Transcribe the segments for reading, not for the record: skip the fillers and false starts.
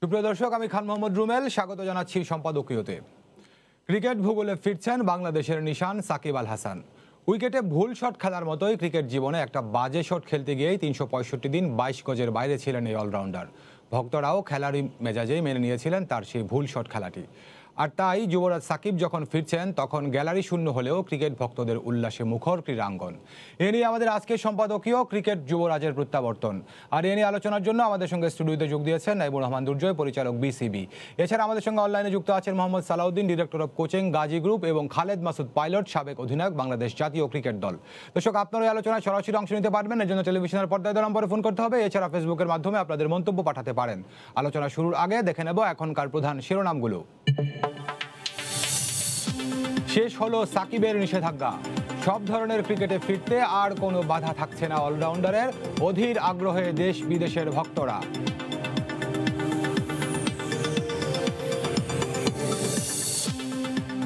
সুপ্রিয় দর্শক, আমি খান মোহাম্মদ রুমেল স্বাগত জানাচ্ছি সম্পাদকীয়তে। ক্রিকেট ভূগোলে ফিরছেন বাংলাদেশের নিশান সাকিব আল হাসান। উইকেটে ভুল শট খেলার মতোই ক্রিকেট জীবনে একটা বাজে শট খেলতে গিয়েই ৩৬৫ দিন ২২ গজের বাইরে ছিলেন এই অলরাউন্ডার। ভক্তরাও খেলারই মেজাজেই মেনে নিয়েছিলেন তার সেই ভুল শট খেলাটি। আর তাই যুবরাজ সাকিব যখন ফিরছেন তখন গ্যালারি শূন্য হলেও ক্রিকেট ভক্তদের উল্লাসে মুখর ক্রীড়াঙ্গন। এ নিয়ে আমাদের আজকের সম্পাদকীয় ক্রিকেট যুবরাজের প্রত্যাবর্তন। আর এ নিয়ে আলোচনার জন্য আমাদের সঙ্গে স্টুডিওতে যোগ দিয়েছেন নাইমুর রহমান দুর্জয়, পরিচালক বিসিবি। এছাড়া আমাদের সঙ্গে অনলাইনে যুক্ত আছেন Mohammad Salahuddin, director of coaching Gazi group, এবং খালেদ মাসুদ পাইলট, সাবেক অধিনায়ক বাংলাদেশ জাতীয় ক্রিকেট দল। দর্শক, আপনারা এই আলোচনায় সরাসরি অংশ নিতে পারবেন। এর জন্য টেলিভিশনের পর্দায় দেওয়া নম্বরে ফোন করতে হবে। এছাড়া ফেসবুকের মাধ্যমে আপনাদের মন্তব্য পাঠাতে পারেন। আলোচনা শুরুর আগে দেখে নেব এখনকার প্রধান শিরোনামগুলো। শেষ হলো সাকিবের নিষেধাজ্ঞা। সব ধরনের ক্রিকেটে ফিরতে আর কোনো বাধা থাকছে না অলরাউন্ডারের। অধীর আগ্রহে দেশ বিদেশের ভক্তরা।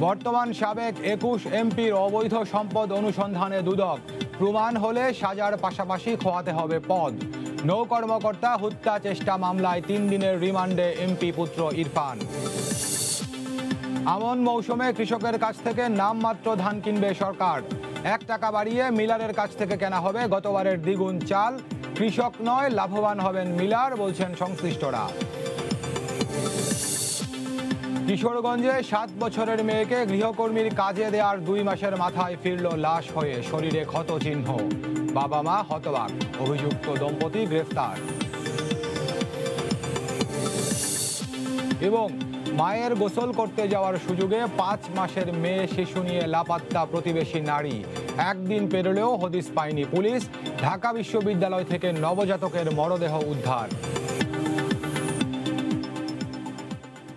বর্তমান সাবেক ২১ এমপির অবৈধ সম্পদ অনুসন্ধানে দুদক। প্রমাণ হলে সাজার পাশাপাশি খোয়াতে হবে পদ। নৌ কর্মকর্তা হত্যা চেষ্টা মামলায় ৩ দিনের রিমান্ডে এমপি পুত্র ইরফান। আমন মৌসুমে কৃষকের কাছ থেকে নামমাত্র ধান কিনবে সরকার। ১ টাকা বাড়িয়ে মিলারের কাছ থেকে কেনা হবে গতবারের দ্বিগুণ চাল। কৃষক নয়, লাভবান হবেন মিলার, বলছেন সংশ্লিষ্টরা। কিশোরগঞ্জে ৭ বছরের মেয়েকে গৃহকর্মীর কাজে দেওয়ার ২ মাসের মাথায় ফিরল লাশ হয়ে, শরীরে ক্ষত চিহ্ন। বাবা মা হতবাক, অভিযুক্ত দম্পতি গ্রেফতার। এবং মায়ের গোসল করতে যাওয়ার সুযোগে ৫ মাসের মেয়ে শিশু নিয়ে লাপাত্তা প্রতিবেশী নারী। একদিন পেরোলেও হদিস পায়নি পুলিশ। ঢাকা বিশ্ববিদ্যালয় থেকে নবজাতকের মরদেহ উদ্ধার।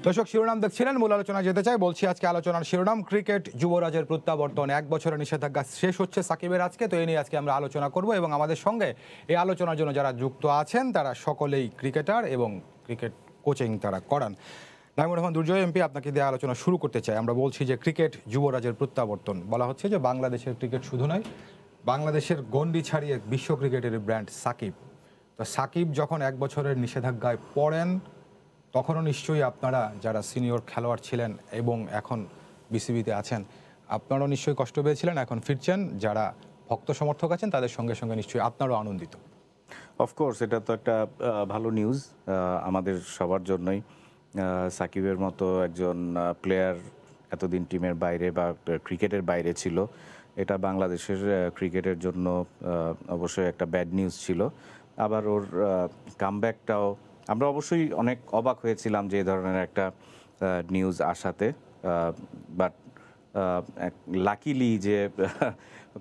দর্শক, শিরোনাম দেখছিলেন, মূল আলোচনা যেতে চাই। বলছি আজকে আলোচনার শিরোনাম ক্রিকেট যুবরাজের প্রত্যাবর্তন। ১ বছরের নিষেধাজ্ঞা শেষ হচ্ছে সাকিবের আজকে। তো এই নিয়ে আজকে আমরা আলোচনা করব, এবং আমাদের সঙ্গে এই আলোচনার জন্য যারা যুক্ত আছেন তারা সকলেই ক্রিকেটার এবং ক্রিকেট কোচিং তারা করান। নাইমুর রহমান দুর্জয় এমপি, আপনাকে দিয়ে আলোচনা শুরু করতে চাই। আমরা বলছি যে ক্রিকেট যুবরাজের প্রত্যাবর্তন। বলা হচ্ছে যে বাংলাদেশের ক্রিকেট শুধু নয়, বাংলাদেশের গণ্ডি ছাড়িয়ে বিশ্ব ক্রিকেটের ব্র্যান্ড সাকিব। তো সাকিব যখন ১ বছরের নিষেধাজ্ঞায় পড়েন, তখনও নিশ্চয়ই আপনারা যারা সিনিয়র খেলোয়াড় ছিলেন এবং এখন বিসিবিতে আছেন, আপনারাও নিশ্চয়ই কষ্ট পেয়েছিলেন। এখন ফিরছেন, যারা ভক্ত সমর্থক আছেন তাদের সঙ্গে সঙ্গে নিশ্চয়ই আপনারাও আনন্দিত। অফকোর্স, এটা তো একটা ভালো নিউজ আমাদের সবার জন্যই। সাকিবের মতো একজন প্লেয়ার এতদিন টিমের বাইরে বা ক্রিকেটের বাইরে ছিল, এটা বাংলাদেশের ক্রিকেটের জন্য অবশ্যই একটা ব্যাড নিউজ ছিল। আবার ওর কামব্যাকটাও আমরা অবশ্যই অনেক অবাক হয়েছিলাম যে এই ধরনের একটা নিউজ আসাতে। বাট লাকিলি যে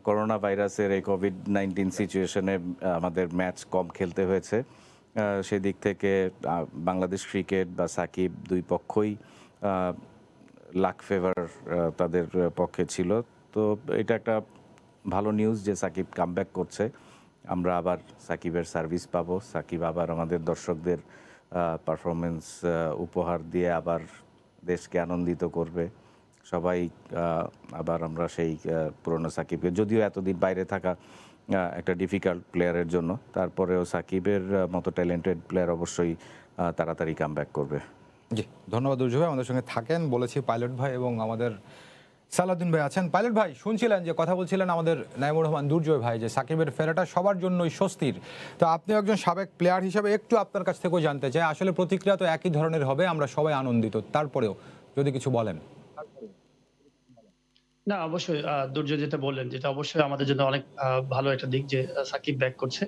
করোনা ভাইরাসের এই কোভিড-19 সিচুয়েশনে আমাদের ম্যাচ কম খেলতে হয়েছে, সেদিক থেকে বাংলাদেশ ক্রিকেট বা সাকিব দুই পক্ষই লাক ফেভার তাদের পক্ষে ছিল। তো এটা একটা ভালো নিউজ যে সাকিব কামব্যাক করছে। আমরা আবার সাকিবের সার্ভিস পাবো। সাকিব আবার আমাদের দর্শকদের পারফরমেন্স উপহার দিয়ে আবার দেশকে আনন্দিত করবে। সবাই আবার আমরা সেই পুরনো সাকিবকে, যদিও এতদিন বাইরে থাকা একটা ডিফিকাল্ট প্লেয়ারের জন্য, তারপরেও সাকিবের মতো ট্যালেন্টেড প্লেয়ার অবশ্যই তাড়াতাড়ি কামব্যাক করবে। জি, ধন্যবাদ দুর্জয় ভাই, আমাদের সঙ্গে থাকেন। বলেছি পাইলট ভাই এবং আমাদের সালাউদ্দিন ভাই আছেন। পাইলট ভাই, শুনছিলেন যে কথা বলছিলেন আমাদের নাইমুর রহমান দুর্জয় ভাই যে সাকিবের ফেরাটা সবার জন্যই স্বস্তির। তো আপনি একজন সাবেক প্লেয়ার হিসেবে একটু আপনার কাছ থেকেও জানতে চাই, আসলে প্রতিক্রিয়া তো একই ধরনের হবে, আমরা সবাই আনন্দিত, তারপরেও যদি কিছু বলেন। না, অবশ্যই দুর্জয় যেটা বললেন, যেটা অবশ্যই আমাদের জন্য অনেক ভালো একটা দিক যে সাকিব ব্যাক করছে।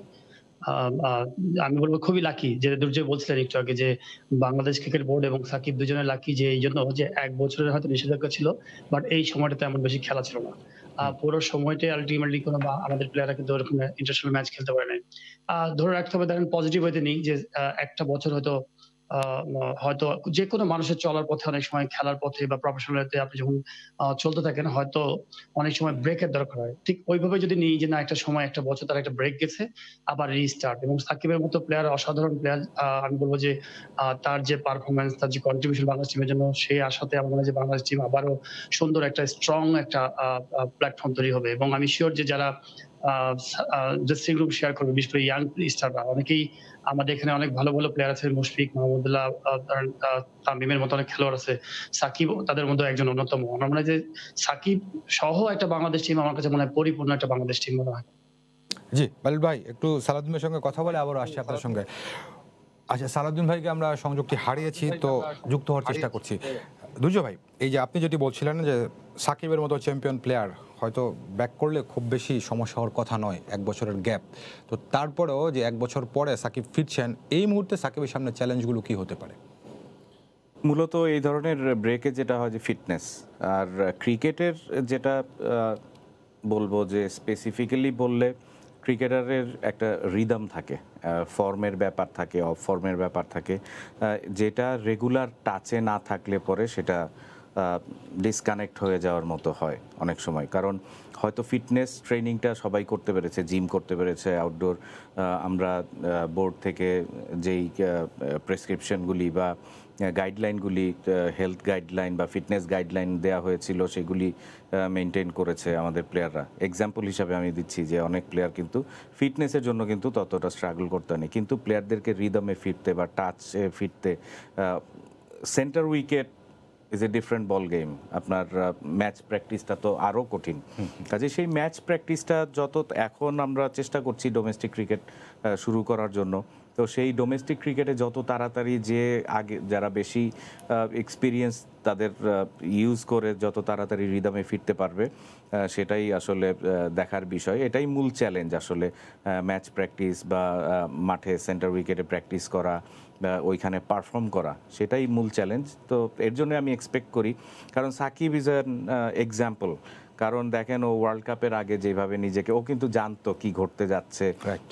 আমি বলবো খুবই লাকি, যে দুর্জয় বলছিলেন একটু আগে যে বাংলাদেশ ক্রিকেট বোর্ড এবং সাকিব দুজনে লাকি যে এই জন্য যে ১ বছরের হয়তো নিষেধাজ্ঞা ছিল, বাট এই সময়টাতে এমন বেশি খেলা ছিল না। পুরো সময়টাই আলটিমেটলি কোনো আমাদের প্লেয়াররা কিন্তু ওরকম ইন্টারন্যাশনাল ম্যাচ খেলতে পারে নাই। ধরে রাখতে হবে, দেখেন পজিটিভ ওয়েতে নেই যে একটা বছর হয়তো যেকোনো মানুষের চলার পথে, অনেক সময় খেলার পথে বা প্রফেশনালিতে আপনি যখন চলতে থাকেন, হয়তো অনেক সময় ব্রেকের দরকার হয়। ঠিক ওইভাবে যদি নিই যে না, একটা সময় একটা বছর তার একটা ব্রেক গেছে, আবার রিস্টার্ট। এবং সাকিবের মতো প্লেয়ার, অসাধারণ প্লেয়ার, আমি বলবো যে তার যে পারফরম্যান্স, তার যে কন্ট্রিবিউশন বাংলাদেশ টিমের জন্য, সেই আশাতে আমার মনে হয় যে বাংলাদেশ টিম আবারও সুন্দর একটা স্ট্রং একটা প্ল্যাটফর্ম তৈরি হবে। এবং আমি শিওর যে যারা ড্রেসিং রুম শেয়ার করবে, বিশেষ করে ইয়াং স্টাররা। অনেকেই আমাদের এখানে অনেক ভালো, ভালো প্লেয়ার আছে। মুশফিক, মাহমুদুল্লাহ, ধরেন তামিমের মতো অনেক খেলোয়াড় আছে। সাকিব তাদের মধ্যে একজন অন্যতম। আমার মনে হয় যে সাকিব সহ একটা বাংলাদেশ টিম আমার কাছে মনে হয় পরিপূর্ণ একটা বাংলাদেশ টিম মনে হয়। জি খালিদ ভাই, একটু সালাউদ্দিনের সঙ্গে কথা বলে আবার আসছি আপনার সঙ্গে। আচ্ছা, সালাউদ্দিন ভাইকে আমরা সংযোগটি হারিয়েছি, তো যুক্ত হওয়ার চেষ্টা করছি। দুর্জয় ভাই, এই যে আপনি যেটি বলছিলেন যে সাকিবের মতো চ্যাম্পিয়ন প্লেয়ার হয়তো ব্যাক করলে খুব বেশি সমস্যা হওয়ার কথা নয়, 1 বছরের গ্যাপ, তো তারপরেও যে 1 বছর পরে সাকিব ফিরছেন, এই মুহূর্তে সাকিবের সামনে চ্যালেঞ্জগুলো কি হতে পারে? মূলত এই ধরনের ব্রেকে যেটা হয় যে ফিটনেস, আর ক্রিকেটের যেটা বলবো যে স্পেসিফিক্যালি বললে ক্রিকেটারের একটা রিদম থাকে, ফর্মের ব্যাপার থাকে, অফ ফর্মের ব্যাপার থাকে, যেটা রেগুলার টাচে না থাকলে পরে সেটা ডিসকানেক্ট হয়ে যাওয়ার মতো হয় অনেক সময়। কারণ হয়তো ফিটনেস ট্রেনিংটা সবাই করতে পেরেছে, জিম করতে পেরেছে, আউটডোর আমরা বোর্ড থেকে যেই প্রেসক্রিপশনগুলি বা গাইডলাইনগুলি, হেলথ গাইডলাইন বা ফিটনেস গাইডলাইন দেওয়া হয়েছিল সেগুলি মেনটেন করেছে আমাদের প্লেয়াররা। এক্সাম্পল হিসাবে আমি দিচ্ছি যে অনেক প্লেয়ার কিন্তু ফিটনেসের জন্য কিন্তু ততটা স্ট্রাগল করতে হয়নি, কিন্তু প্লেয়ারদেরকে রিদমে ফিরতে বা টাচে ফিরতে centre wicket is a different ball game. আপনার ম্যাচ প্র্যাকটিসটা তো আরও কঠিন। কাজে সেই ম্যাচ প্র্যাকটিসটা যত এখন আমরা চেষ্টা করছি ডোমেস্টিক ক্রিকেট শুরু করার জন্য, তো সেই ডোমেস্টিক ক্রিকেটে যত তাড়াতাড়ি যে আগে যারা বেশি এক্সপিরিয়েন্স তাদের ইউজ করে যত তাড়াতাড়ি রিদমে ফিরতে পারবে, সেটাই আসলে দেখার বিষয়। এটাই মূল চ্যালেঞ্জ আসলে, ম্যাচ প্র্যাকটিস বা মাঠে সেন্টার উইকেটে প্র্যাকটিস করা, ওইখানে পারফর্ম করা, সেটাই মূল চ্যালেঞ্জ। তো এর জন্য আমি এক্সপেক্ট করি, কারণ সাকিব ইজ অ্যান এক্সাম্পল। কারণ দেখেন, ও ওয়ার্ল্ড কাপের আগে যেভাবে নিজেকে, ও কিন্তু জানতো কি ঘটতে যাচ্ছে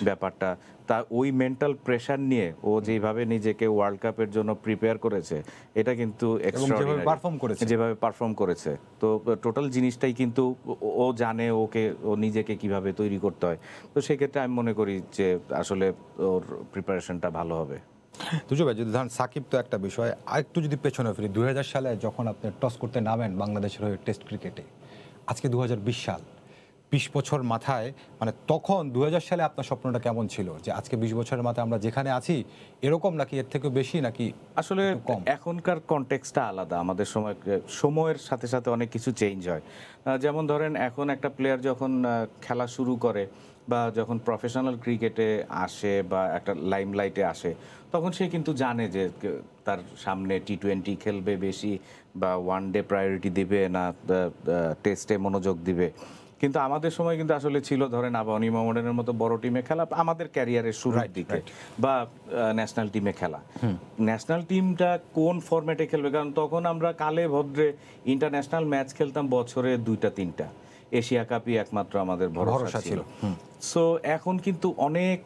ব্যাপারটা, তা ওই মেন্টাল প্রেশার নিয়ে ও যেভাবে নিজেকে ওয়ার্ল্ড কাপের জন্য প্রিপেয়ার করেছে, এটা কিন্তু যেভাবে পারফর্ম করেছে, তো টোটাল জিনিসটাই কিন্তু ও জানে ও নিজেকে কিভাবে তৈরি করতে হয়। তো সেক্ষেত্রে আমি মনে করি যে আসলে ওর প্রিপারেশনটা ভালো হবে। দুজো ভাই, যদি ধরেন সাকিব তো একটা বিষয়, আরেকটু যদি পেছনে ফিরি, 2000 সালে যখন আপনি টস করতে নামেন বাংলাদেশের হয়ে টেস্ট ক্রিকেটে, আজকে 2020 সাল, 20 বছর মাথায়, মানে তখন 2000 সালে আপনার স্বপ্নটা কেমন ছিল যে আজকে 20 বছরের মাথায় আমরা যেখানে আছি এরকম, নাকি এর থেকেও বেশি, নাকি আসলে কম? এখনকার কনটেক্সটটা আলাদা, আমাদের সময়ের সাথে সাথে অনেক কিছু চেঞ্জ হয়। যেমন ধরেন, এখন একটা প্লেয়ার যখন খেলা শুরু করে বা যখন প্রফেশনাল ক্রিকেটে আসে বা একটা লাইমলাইটে আসে, তখন সে কিন্তু জানে যে তার সামনে টি-20 খেলবে বেশি বা ওয়ান ডে প্রায়োরিটি দিবে না টেস্টে মনোযোগ দিবে। কিন্তু আমাদের সময় কিন্তু আসলে ছিল, ধরেন আবাহনী মোহামেডানের মতো বড় টিমে খেলা আমাদের ক্যারিয়ারের শুরুর দিকে, বা ন্যাশনাল টিমে খেলা। ন্যাশনাল টিমটা কোন ফরম্যাটে খেলবে, কারণ তখন আমরা কালে ভদ্রে ইন্টারন্যাশনাল ম্যাচ খেলতাম বছরে 2-3টা, এশিয়া কাপই একমাত্র আমাদের ভরসা ছিল। সো এখন কিন্তু অনেক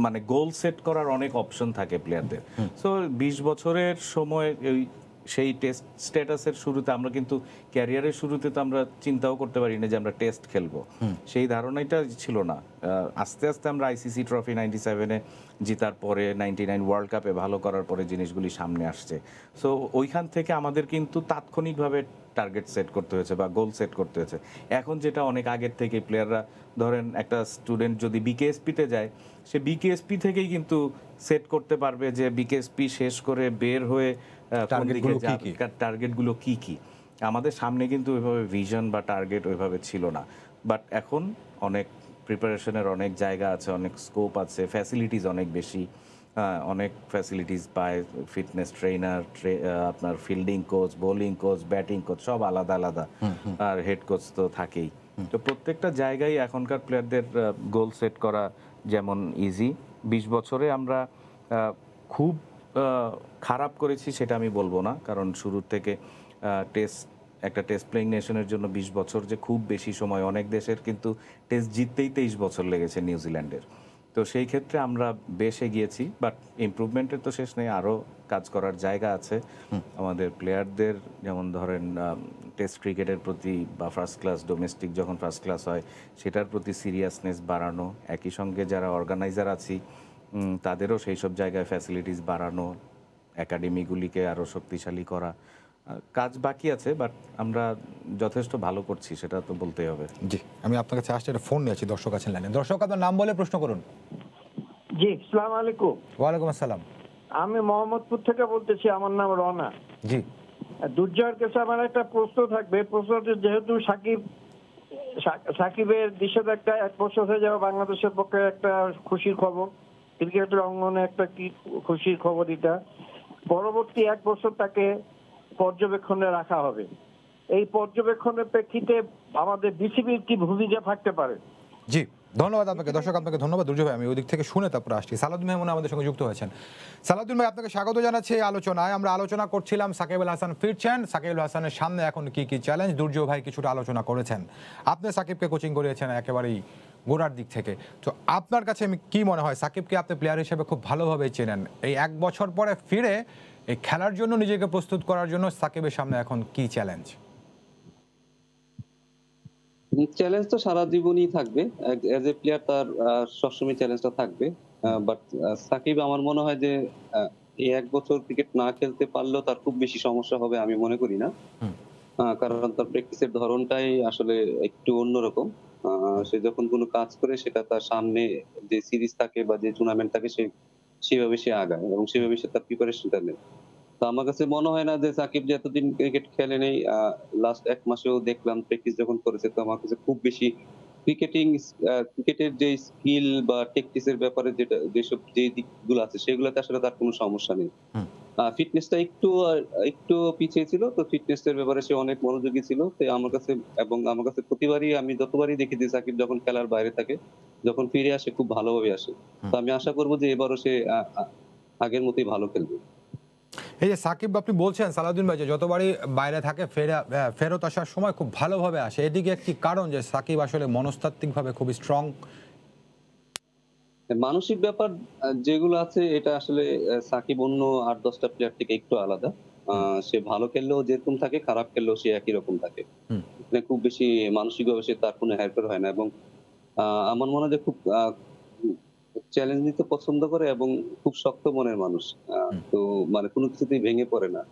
মানে গোল সেট করার অনেক অপশন থাকে প্লেয়ারদের। সো 20 বছরের সময় সেই টেস্ট স্ট্যাটাসের শুরুতে আমরা কিন্তু ক্যারিয়ারের শুরুতে তো আমরা চিন্তাও করতে পারি না যে আমরা টেস্ট খেলবো, সেই ধারণাটা ছিল না। আস্তে আস্তে আমরা আইসিসি ট্রফি 97-এ জিতার পরে, 99 ওয়ার্ল্ড কাপে ভালো করার পরে জিনিসগুলি সামনে আসছে। সো ওইখান থেকে আমাদের কিন্তু তাৎক্ষণিকভাবে টার্গেট সেট করতে হয়েছে বা গোল সেট করতে হয়েছে। এখন যেটা অনেক আগের থেকে প্লেয়াররা, ধরেন একটা স্টুডেন্ট যদি বিকেএসপিতে যায়, সে বিকেএসপি থেকেই কিন্তু সেট করতে পারবে যে বিকেএসপি শেষ করে বের হয়ে টার্গেটগুলো কি কি। আমাদের সামনে কিন্তু ওইভাবে ভিশন বা টার্গেট ওইভাবে ছিল না, বাট এখন অনেক প্রিপারেশনের অনেক জায়গা আছে, অনেক স্কোপ আছে, ফ্যাসিলিটিস অনেক বেশি, অনেক ফ্যাসিলিটিস পায়, ফিটনেস ট্রেনার, আপনার fielding coach, bowling coach, batting coach সব আলাদা আলাদা, আর হেড কোচ তো থাকেই। তো প্রত্যেকটা জায়গায় এখনকার প্লেয়ারদের গোল সেট করা যেমন ইজি। 20 বছরে আমরা খুব খারাপ করেছি সেটা আমি বলবো না, কারণ শুরুর থেকে একটা টেস্ট প্লেইং নেশনের জন্য 20 বছর যে খুব বেশি সময়, অনেক দেশের কিন্তু টেস্ট জিততেই 23 বছর লেগেছে নিউজিল্যান্ডের। তো সেই ক্ষেত্রে আমরা বেশ এগিয়েছি, বাট ইমপ্রুভমেন্টের তো শেষ নেই, আরও কাজ করার জায়গা আছে আমাদের প্লেয়ারদের। যেমন ধরেন টেস্ট ক্রিকেটের প্রতি বা ফার্স্ট ক্লাস ডোমেস্টিক যখন ফার্স্ট ক্লাস হয় সেটার প্রতি সিরিয়াসনেস বাড়ানো, একই সঙ্গে যারা অর্গানাইজার আছি তাদেরও সেই সব জায়গায় ফ্যাসিলিটিস বাড়ানো, একাডেমিগুলিকে আরও শক্তিশালী করা, কাজ বাকি আছে, বাট আমরা যথেষ্ট ভালো করছি, সেটা তো বলতেই হবে। জি, আমি আপনার কাছে আসছে একটা ফোন নিয়েছি, দর্শক আছেন লাইনে। দর্শক, আপনার নাম বলে প্রশ্ন করুন। জি, আসসালামু আলাইকুম। ওয়ালাইকুম আসসালাম। আমি মোহাম্মদপুর থেকে বলতেছি, আমার নাম রনা। জি, দুর্জয়ের কাছে আমার একটা প্রশ্ন থাকবে। প্রশ্নটি, যেহেতু সাকিবের নিষেধাজ্ঞা 1 বছর হয়ে যাওয়া বাংলাদেশের পক্ষে একটা খুশির খবর, ক্রিকেটের অঙ্গনে একটা কি খুশির খবর এটা। পরবর্তী 1 বছর তাকে পর্যবেক্ষণে রাখা হবে। এই পর্যবেক্ষণের প্রেক্ষিতে আমাদের বিসিবির কি ভূমিকা থাকতে পারে? জি, ধন্যবাদ আপনাকে। দর্শক, আপনাকে ধন্যবাদ দুর্জয় ভাই। আমি ওই দিক থেকে শুনে তারপর আসছি। সালাউদ্দিন মেহমান আমাদের সঙ্গে যুক্ত হয়েছেন। সালাউদ্দিন ভাই, আপনাকে স্বাগত জানাচ্ছি এই আলোচনায়। আমরা আলোচনা করছিলাম সাকিব আল হাসান ফিরছেন, সাকিব আল হাসানের সামনে এখন কি কি চ্যালেঞ্জ, দুর্জয় ভাই কিছুটা আলোচনা করেছেন। আপনি সাকিবকে কোচিং করিয়েছেন একেবারেই গোড়ার দিক থেকে। তো আপনার কাছে আমি কি মনে হয়, সাকিবকে আপনি প্লেয়ার হিসেবে খুব ভালোভাবে চেনেন, এই 1 বছর পরে ফিরে এই খেলার জন্য নিজেকে প্রস্তুত করার জন্য সাকিবের সামনে এখন কি চ্যালেঞ্জ? চ্যালেঞ্জ তো সারা জীবনই থাকবে। এজ এ প্লেয়ার তার সবসময় চ্যালেঞ্জটা থাকবে। বাট সাকিব আমার মনে হয় যে এই 1 বছর ক্রিকেট না খেলতে পারলেও তার খুব বেশি সমস্যা হবে আমি মনে করি না। হুম। কারণ তার প্র্যাকটিসের ধরনটাই আসলে একটু অন্যরকম। সে যখন কোনো কাজ করে সেটা তার সামনে যে সিরিজ থাকে বা যে টুর্নামেন্ট থাকে সেভাবে সে আগায় এবং সেভাবে সে তার প্রিপারেশনটা নেয়। তো আমার কাছে মনে হয় না যে সাকিব যে এতদিন ক্রিকেট খেলেনি, লাস্ট 1 মাসেও দেখলাম প্র্যাকটিস যখন করেছে, তো আমার কাছে খুব বেশি ক্রিকেটের যে স্কিল বা ট্যাকটিক্স এর ব্যাপারে যে দিকগুলো আছে সেগুলোতে আসলে তার কোনো সমস্যা নেই। হুম। ফিটনেসটা একটু পিছিয়ে ছিল, তো ফিটনেস এর ব্যাপারে সে অনেক মনোযোগী ছিল। তো আমার কাছে প্রতিবারই আমি যতবারই দেখেছি সাকিব যখন খেলার বাইরে থাকে, যখন ফিরে আসে খুব ভালোভাবে আসে। তো আমি আশা করব যে এবারও সে আগের মতোই ভালো খেলবে। এই যে সাকিব আপনি বলছেন সালাউদ্দিন ভাই, যে যতবারই বাইরে থাকে ফেরত আসার সময় খুব ভালোভাবে আসে, এদিকে একটি কারণ যে সাকিব আসলে মনস্তাত্ত্বিকভাবে খুবই স্ট্রং। মানসিক ব্যাপার যেগুলো আছে এটা আসলে সাকিব অন্য ৮-১০ টা প্লেয়ার থেকে একটু আলাদা। সে ভালো খেললেও যেরকম থাকে, খারাপ খেললেও সে একই রকম থাকে। হুম। মানে খুব বেশি মানসিকভাবে তার কোনো হেরফের হয় না এবং আমার মনে হয় যে খুব চ্যালেঞ্জ নিতে পছন্দ করে এবং খুব শক্ত মনের মানুষ। হুম। তো মানে কোনো কিছুতেই ভেঙে পড়ে না।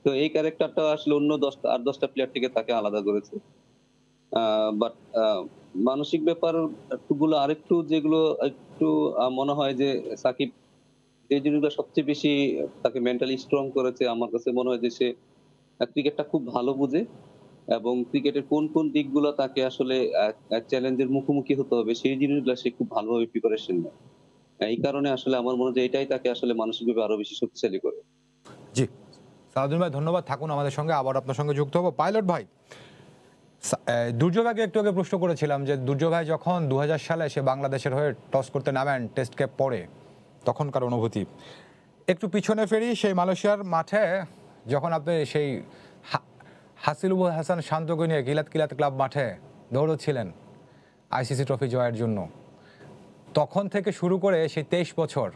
তো এই ক্যারেক্টারটা আসলে অন্য ৮-১০ টা প্লেয়ার থেকে তাকে আলাদা করেছে। বাট মানসিক ব্যাপার গুলো আরেকটু যেগুলো একটু মনে হয় যে সাকিব যে জিনিসগুলো সবচেয়ে বেশি তাকে মেন্টালি স্ট্রং করেছে, আমার কাছে মনে হয় যে সে ক্রিকেটটা খুব ভালো বুঝে এবং ক্রিকেটের কোন দিকগুলো তাকে আসলে চ্যালেঞ্জের মুখোমুখি হতে হবে সেই জিনিসগুলো সে খুব ভালোভাবে প্রিপারেশন নেয়। এই কারণে আসলে আমার মনে হয় যে এটাই তাকে আসলে মানসিকভাবে আরো বেশি শক্তিশালী করে। জি, সালাউদ্দিন ভাই ধন্যবাদ, থাকুন আমাদের সঙ্গে, আবার আপনার সঙ্গে যুক্ত হবো। পাইলট ভাই, দুর্জয় ভাইকে একটু আগে প্রশ্ন করেছিলাম যে দুর্জয় ভাই যখন 2000 সালে সে বাংলাদেশের হয়ে টস করতে নামেন, টেস্ট ক্যাপ পরে, তখনকার অনুভূতি। একটু পিছনে ফেরি, সেই মালয়েশিয়ার মাঠে যখন আপনি সেই হাসিলুল হাসান শান্তকে নিয়ে কিলাত ক্লাব মাঠে দৌড়চ্ছিলেন আইসিসি ট্রফি জয়ের জন্য, তখন থেকে শুরু করে সেই 23 বছর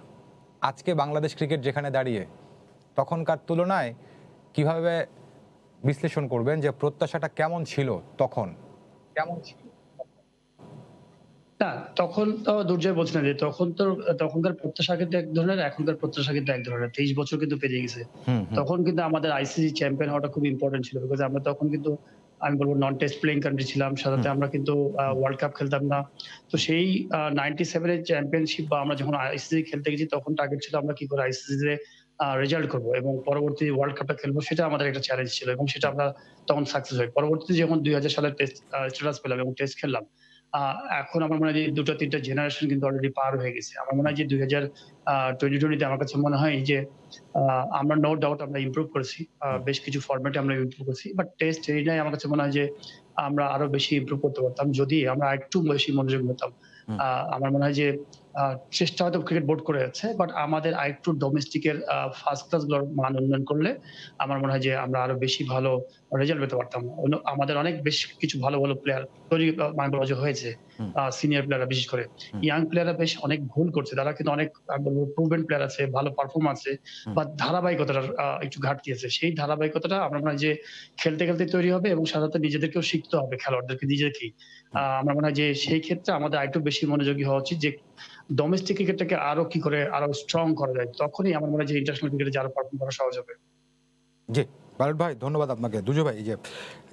আজকে বাংলাদেশ ক্রিকেট যেখানে দাঁড়িয়ে, তখনকার তুলনায় কিভাবে বিশ্লেষণ করবেন যে প্রত্যাশাটা কেমন ছিল তখন? না, তখন তো দুর্জয় বলছিলেন যে তখনকার প্রত্যাশা কিন্তু এক ধরনের, এখনকার প্রত্যাশা কিন্তু এক ধরনের। 23 বছর কিন্তু পেরিয়ে গেছে। হুম, হুম। তখন কিন্তু আমাদের আইসিসি চ্যাম্পিয়ন হওয়াটা খুব ইম্পোর্টেন্ট ছিল। বিকজ আমরা তখন কিন্তু, আমি বলব, নন টেস্ট প্লেইং কান্ট্রি ছিলাম। সাথে আমরা কিন্তু ওয়ার্ল্ড কাপ খেলতাম না। তো সেই 97 এর চ্যাম্পিয়নশিপ বা আমরা যখন আইসিসি খেলতে গেছি তখন টার্গেট ছিল আমরা কি করে আইসিসি তে রেজাল্ট করব এবং পরবর্তী ওয়ার্ল্ড কাপটা খেলবো, সেটা আমাদের একটা চ্যালেঞ্জ ছিল এবং সেটা আমরা তখন সাকসেস হই। পরবর্তীতে যখন 2000 সালে টেস্ট স্ট্যাটাস পেলাম এবং টেস্ট খেললাম, এখন আমার মনে হয় যে ২টা-৩টা জেনারেশন কিন্তু অলরেডি পার হয়ে গেছে। আমার মনে হয় যে 2020 তে আমার কাছে মনে হয় যে আমরা নো ডাউট আমরা ইমপ্রুভ করেছি। বেশ কিছু ফরম্যাটে আমরা ইমপ্রুভ করেছি। বাট টেস্ট এরিনায় আমার কাছে মনে হয় যে আমরা আরো বেশি ইমপ্রুভ করতে পারতাম যদি আমরা আরেকটু বেশি মনোযোগ দিতাম। আমার মনে হয় যে চেষ্টা হয়তো ক্রিকেট বোর্ড করে যাচ্ছে, বাট আমাদের আরেকটু ডোমেস্টিকের ফার্স্ট ক্লাস গুলোর মান উন্নয়ন করলে আমার মনে হয় যে আমরা আরো বেশি ভালো রেজাল্ট পেতে পারতাম। আমাদের অনেক বেশ কিছু ভালো প্লেয়ার তৈরি মানে বলা যে হয়েছে। সিনিয়র প্লেয়াররা বিশেষ করে। ইয়াং প্লেয়াররা বেশ অনেক ভুল করছে। তারা কিন্তু অনেক, আমি বলব, প্রুভেন প্লেয়ার আছে, ভালো পারফর্ম আছে, বা ধারাবাহিকতাটার একটু ঘাটতি আছে। সেই ধারাবাহিকতাটা আমার মনে হয় যে খেলতে তৈরি হবে এবং সাধারণত নিজেদেরকেও শিখতে হবে, খেলোয়াড়দেরকে নিজেকেই। আমার মনে হয় যে সেই ক্ষেত্রে আমাদের আরেকটু বেশি মনোযোগী হওয়া উচিত যে ডোমেস্টিক ক্রিকেটটাকে আরো কি করে আরো স্ট্রং করা যায়। তখনই আমার মনে হয় যে ইন্টারন্যাশনাল ক্রিকেটে আরো পারফর্ম করা সহজ হবে। জি, বালট ভাই ধন্যবাদ আপনাকে। দুজয় ভাই,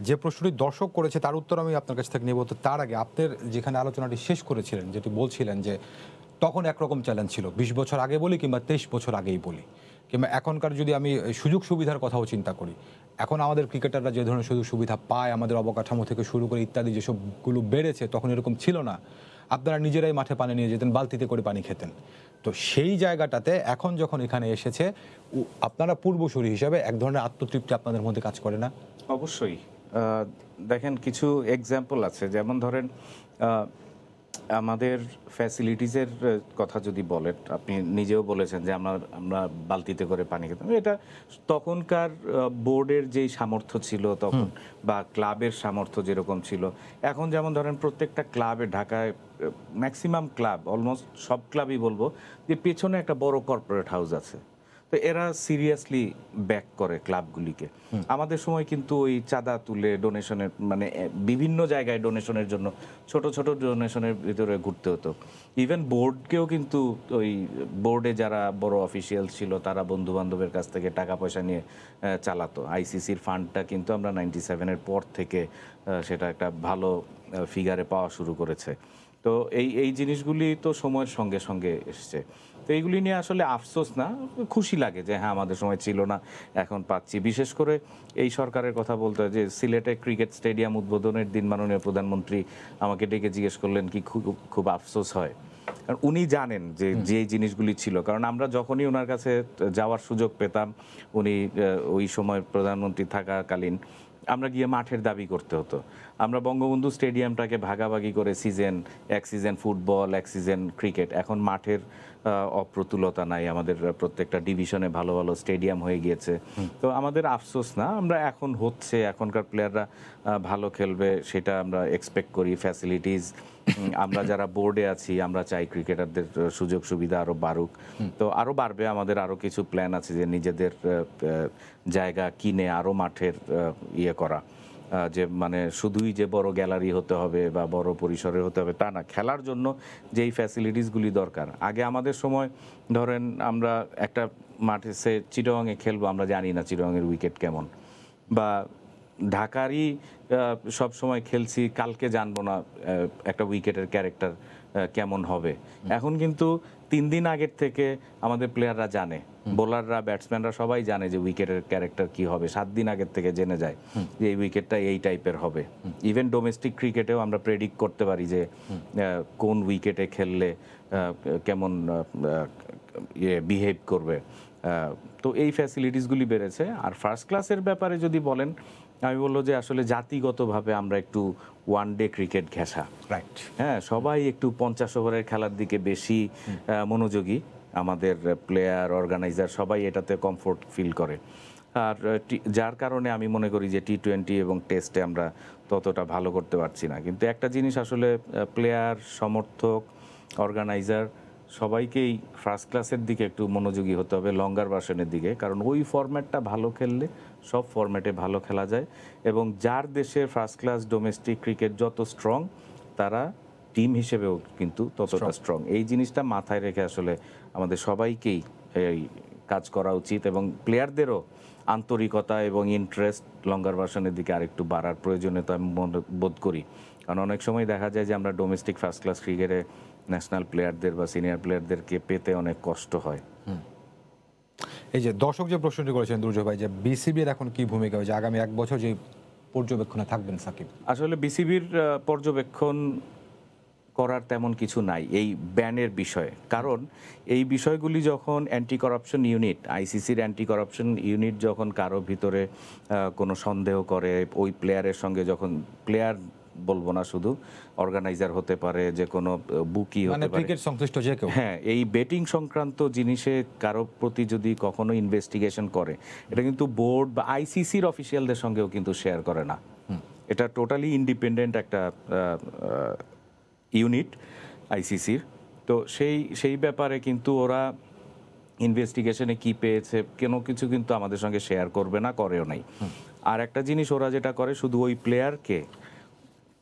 যে প্রশ্নটি দর্শক করেছে তার উত্তর আমি আপনার কাছ থেকে নেব। তো তার আগে আপনার যেখানে আলোচনাটি শেষ করেছিলেন, যেটি বলছিলেন যে তখন একরকম চ্যালেঞ্জ ছিল, 20 বছর আগে বলি কিংবা 23 বছর আগেই বলি, কিংবা এখনকার যদি আমি সুযোগ সুবিধার কথাও চিন্তা করি, এখন আমাদের ক্রিকেটাররা যে ধরনের সুযোগ সুবিধা পায়, আমাদের অবকাঠামো থেকে শুরু করে ইত্যাদি যেসবগুলো বেড়েছে, তখন এরকম ছিল না। আপনারা নিজেরাই মাঠে পানি নিয়ে যেতেন, বালতিতে করে পানি খেতেন। তো সেই জায়গাটাতে এখন যখন এখানে এসেছে, আপনারা পূর্বসূরি হিসাবে এক ধরনের আত্মতৃপ্তি আপনাদের মধ্যে কাজ করে না? অবশ্যই। দেখেন, কিছু এক্সাম্পল আছে, যেমন ধরেন আমাদের ফ্যাসিলিটিসের কথা যদি বলেন, আপনি নিজেও বলেছেন যে আমরা বালতিতে করে পানি খেতাম। এটা তখনকার বোর্ডের যেই সামর্থ্য ছিল তখন, বা ক্লাবের সামর্থ্য যেরকম ছিল। এখন যেমন ধরেন প্রত্যেকটা ক্লাবে, ঢাকায় ম্যাক্সিমাম ক্লাব, অলমোস্ট সব ক্লাবই বলবো যে পেছনে একটা বড় কর্পোরেট হাউস আছে। তো এরা সিরিয়াসলি ব্যাক করে ক্লাবগুলিকে। আমাদের সময় কিন্তু ওই চাঁদা তুলে ডোনেশনের, মানে বিভিন্ন জায়গায় ডোনেশনের জন্য ছোট ছোট ডোনেশনের ভিতরে ঘুরতে হতো। ইভেন বোর্ডকেও কিন্তু ওই বোর্ডে যারা বড় অফিসিয়াল ছিল তারা বন্ধু বান্ধবের কাছ থেকে টাকা পয়সা নিয়ে চালাতো। আইসিসির ফান্ডটা কিন্তু আমরা 97-এর পর থেকে সেটা একটা ভালো ফিগারে পাওয়া শুরু করেছে। তো এই জিনিসগুলি তো সময়ের সঙ্গে সঙ্গে এসছে। তো এইগুলি নিয়ে আসলে আফসোস না, খুশি লাগে যে হ্যাঁ আমাদের সময় ছিল না, এখন পাচ্ছি। বিশেষ করে এই সরকারের কথা বলতে হয় যে সিলেটে ক্রিকেট স্টেডিয়াম উদ্বোধনের দিন মাননীয় প্রধানমন্ত্রী আমাকে ডেকে জিজ্ঞেস করলেন কি খুব আফসোস হয়। কারণ উনি জানেন যে জিনিসগুলি ছিল, কারণ আমরা যখনই ওনার কাছে যাওয়ার সুযোগ পেতাম, উনি ওই সময় প্রধানমন্ত্রী থাকাকালীন আমরা গিয়ে মাঠের দাবি করতে হতো। আমরা বঙ্গবন্ধু স্টেডিয়ামটাকে ভাগাভাগি করে এক সিজন ফুটবল, এক সিজন ক্রিকেট। এখন মাঠের অপ্রতুলতা নাই, আমাদের প্রত্যেকটা ডিভিশনে ভালো ভালো স্টেডিয়াম হয়ে গিয়েছে। তো আমাদের আফসোস না, আমরা এখন হচ্ছে, এখনকার প্লেয়াররা ভালো খেলবে সেটা আমরা এক্সপেক্ট করি। ফ্যাসিলিটিস, আমরা যারা বোর্ডে আছি আমরা চাই ক্রিকেটারদের সুযোগ সুবিধা আরও বাড়ুক। তো আরও বাড়বে, আমাদের আরও কিছু প্ল্যান আছে যে নিজেদের জায়গা কিনে আরও মাঠের ইয়ে করা, যে মানে শুধুই যে বড় গ্যালারি হতে হবে বা বড় পরিসরে হতে হবে তা না, খেলার জন্য যেই ফ্যাসিলিটিসগুলি দরকার। আগে আমাদের সময় ধরেন আমরা একটা মাঠে সে চিটাগংয়ে খেলবো, আমরা জানি না চিটাগংয়ের উইকেট কেমন, বা ঢাকারই সব সময় খেলছি, কালকে জানবো না একটা উইকেটের ক্যারেক্টার কেমন হবে। এখন কিন্তু 3 দিন আগের থেকে আমাদের প্লেয়াররা জানে, বোলাররা, ব্যাটসম্যানরা সবাই জানে যে উইকেটের ক্যারেক্টার কি হবে। 7 দিন আগের থেকে জেনে যায় যে এই উইকেটটা এই টাইপের হবে। ইভেন ডোমেস্টিক ক্রিকেটেও আমরা প্রেডিক্ট করতে পারি যে কোন উইকেটে খেললে কেমন বিহেভ করবে। তো এই ফ্যাসিলিটিসগুলি বেড়েছে। আর ফার্স্ট ক্লাসের ব্যাপারে যদি বলেন, আমি বলবো যে আসলে জাতিগতভাবে আমরা একটু ওয়ান ডে ক্রিকেট ঘেঁষা, রাইট। হ্যাঁ, সবাই একটু 50 ওভারের খেলার দিকে বেশি মনোযোগী। আমাদের প্লেয়ার, অর্গানাইজার সবাই এটাতে কমফোর্ট ফিল করে। আর যার কারণে আমি মনে করি যে টি-20 এবং টেস্টে আমরা ততটা ভালো করতে পারছি না। কিন্তু একটা জিনিস আসলে প্লেয়ার, সমর্থক, অর্গানাইজার সবাইকেই ফার্স্ট ক্লাসের দিকে একটু মনোযোগী হতে হবে, লঙ্গার ভার্সনের দিকে। কারণ ওই ফরম্যাটটা ভালো খেললে সব ফরম্যাটে ভালো খেলা যায়। এবং যার দেশের ফার্স্ট ক্লাস ডোমেস্টিক ক্রিকেট যত স্ট্রং, তারা টিম হিসেবেও কিন্তু ততটা স্ট্রং। এই জিনিসটা মাথায় রেখে আসলে আমাদের সবাইকেই এই কাজ করা উচিত, এবং প্লেয়ারদেরও আন্তরিকতা এবং ইন্টারেস্ট লঙ্গার ভার্সনের দিকে আরেকটু বাড়ার প্রয়োজনীয়তা আমি বোধ করি। কারণ অনেক সময় দেখা যায় যে আমরা ডোমেস্টিক ফার্স্ট ক্লাস ক্রিকেটে ন্যাশনাল প্লেয়ারদের বা সিনিয়র প্লেয়ারদেরকে পেতে অনেক কষ্ট হয়। এই যে দর্শক যে প্রশ্নটি করেছেন দুর্জয় ভাই, যে বিসিবির এখন কি ভূমিকা হয়েছে আগামী 1 বছর যে পর্যবেক্ষণে থাকবেন সাকিব? আসলে বিসিবির পর্যবেক্ষণ করার তেমন কিছু নাই এই ব্যানের বিষয়ে। কারণ এই বিষয়গুলি যখন অ্যান্টি করাপশন ইউনিট, আইসিসির অ্যান্টি করাপশন ইউনিট যখন কারো ভিতরে কোনো সন্দেহ করে, ওই প্লেয়ারের সঙ্গে যখন, প্লেয়ার বলবো না, শুধু অর্গানাইজার হতে পারে, যে কোনো বুকি হতে পারে, ক্রিকেট সংশ্লিষ্ট যে কেউ, হ্যাঁ, এই বেটিং সংক্রান্ত জিনিসে কারো প্রতি যদি কখনো ইনভেস্টিগেশন করে, এটা কিন্তু বোর্ড বা আইসিসির অফিসিয়ালদের সঙ্গেও কিন্তু শেয়ার করে না। এটা টোটালি ইন্ডিপেন্ডেন্ট একটা ইউনিট আইসিসির। তো সেই ব্যাপারে কিন্তু ওরা ইনভেস্টিগেশনে কি পেয়েছে কোনো কিছু কিন্তু আমাদের সঙ্গে শেয়ার করবে না, করেও নাই। আর একটা জিনিস ওরা যেটা করে, শুধু ওই প্লেয়ারকে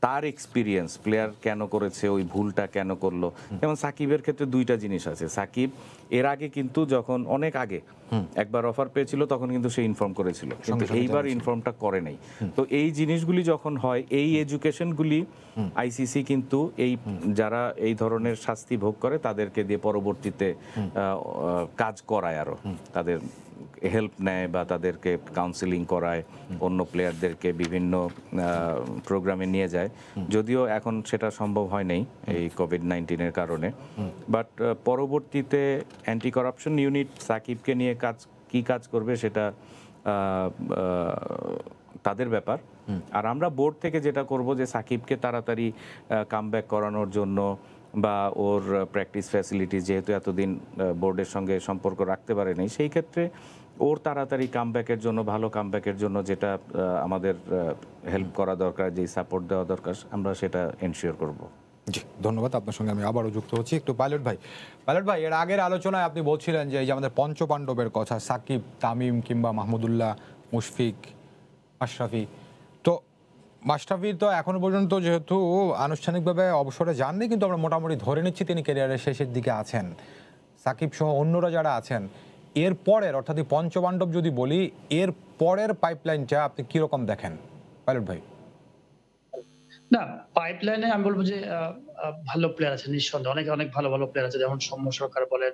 তার এক্সপিরিয়েন্স, প্লেয়ার কেন করেছে, ওই ভুলটা কেন করলো। যেমন সাকিবের ক্ষেত্রে দুইটা জিনিস আছে। সাকিব এর আগে কিন্তু যখন অনেক আগে একবার অফার পেয়েছিল তখন কিন্তু সে ইনফর্ম করেছিল, কিন্তু এইবার ইনফর্মটা করে নাই। তো এই জিনিসগুলি যখন হয়, এই এডুকেশনগুলি আইসিসি কিন্তু এই যারা এই ধরনের শাস্তি ভোগ করে তাদেরকে দিয়ে পরবর্তীতে কাজ করায়, আরো তাদের হেল্প নেয় বা তাদেরকে কাউন্সিলিং করায়, অন্য প্লেয়ারদেরকে বিভিন্ন প্রোগ্রামে নিয়ে যায়। যদিও এখন সেটা সম্ভব হয় নাই এই কোভিড-19-এর কারণে, বাট পরবর্তীতে অ্যান্টি কারাপশন ইউনিট সাকিবকে নিয়ে কি কাজ করবে সেটা তাদের ব্যাপার। আর আমরা বোর্ড থেকে যেটা করব যে সাকিবকে তাড়াতাড়ি কামব্যাক করানোর জন্য বা ওর প্র্যাকটিস ফ্যাসিলিটি, যেহেতু এতদিন বোর্ডের সঙ্গে সম্পর্ক রাখতে পারেনি, সেই ক্ষেত্রে ওর তাড়াতাড়ি কামব্যাকের জন্য, ভালো কামব্যাকের জন্য যেটা আমাদের হেল্প করা দরকার, যে সাপোর্ট দেওয়া দরকার, আমরা সেটা এনশিওর করব। জি, ধন্যবাদ। আপনার সঙ্গে আমি আবারও যুক্ত হচ্ছি। একটু পাইলট ভাই, এর আগের আলোচনায় আপনি বলছিলেন যে এই যে আমাদের পঞ্চপাণ্ডবের কথা, সাকিব, তামিম কিংবা মাহমুদুল্লাহ, মুশফিক, মাশরাফি। তো মাশরাফির তো এখনো পর্যন্ত যেহেতু আনুষ্ঠানিকভাবে অবসরে যাননি, কিন্তু আমরা মোটামুটি ধরে নিচ্ছি তিনি ক্যারিয়ারের শেষের দিকে আছেন। সাকিব সহ অন্যরা যারা আছেন, এর পরের অর্থাৎ পঞ্চপাণ্ডব যদি বলি, এর পরের পাইপলাইনটা আপনি কিরকম দেখেন পাইলট ভাই? না, পাইপলাইনে আমি বলবো যে ভালো প্লেয়ার আছে নিঃসন্দেহে, অনেক অনেক ভালো ভালো প্লেয়ার আছে, যেমন সৌম্য সরকার বলেন,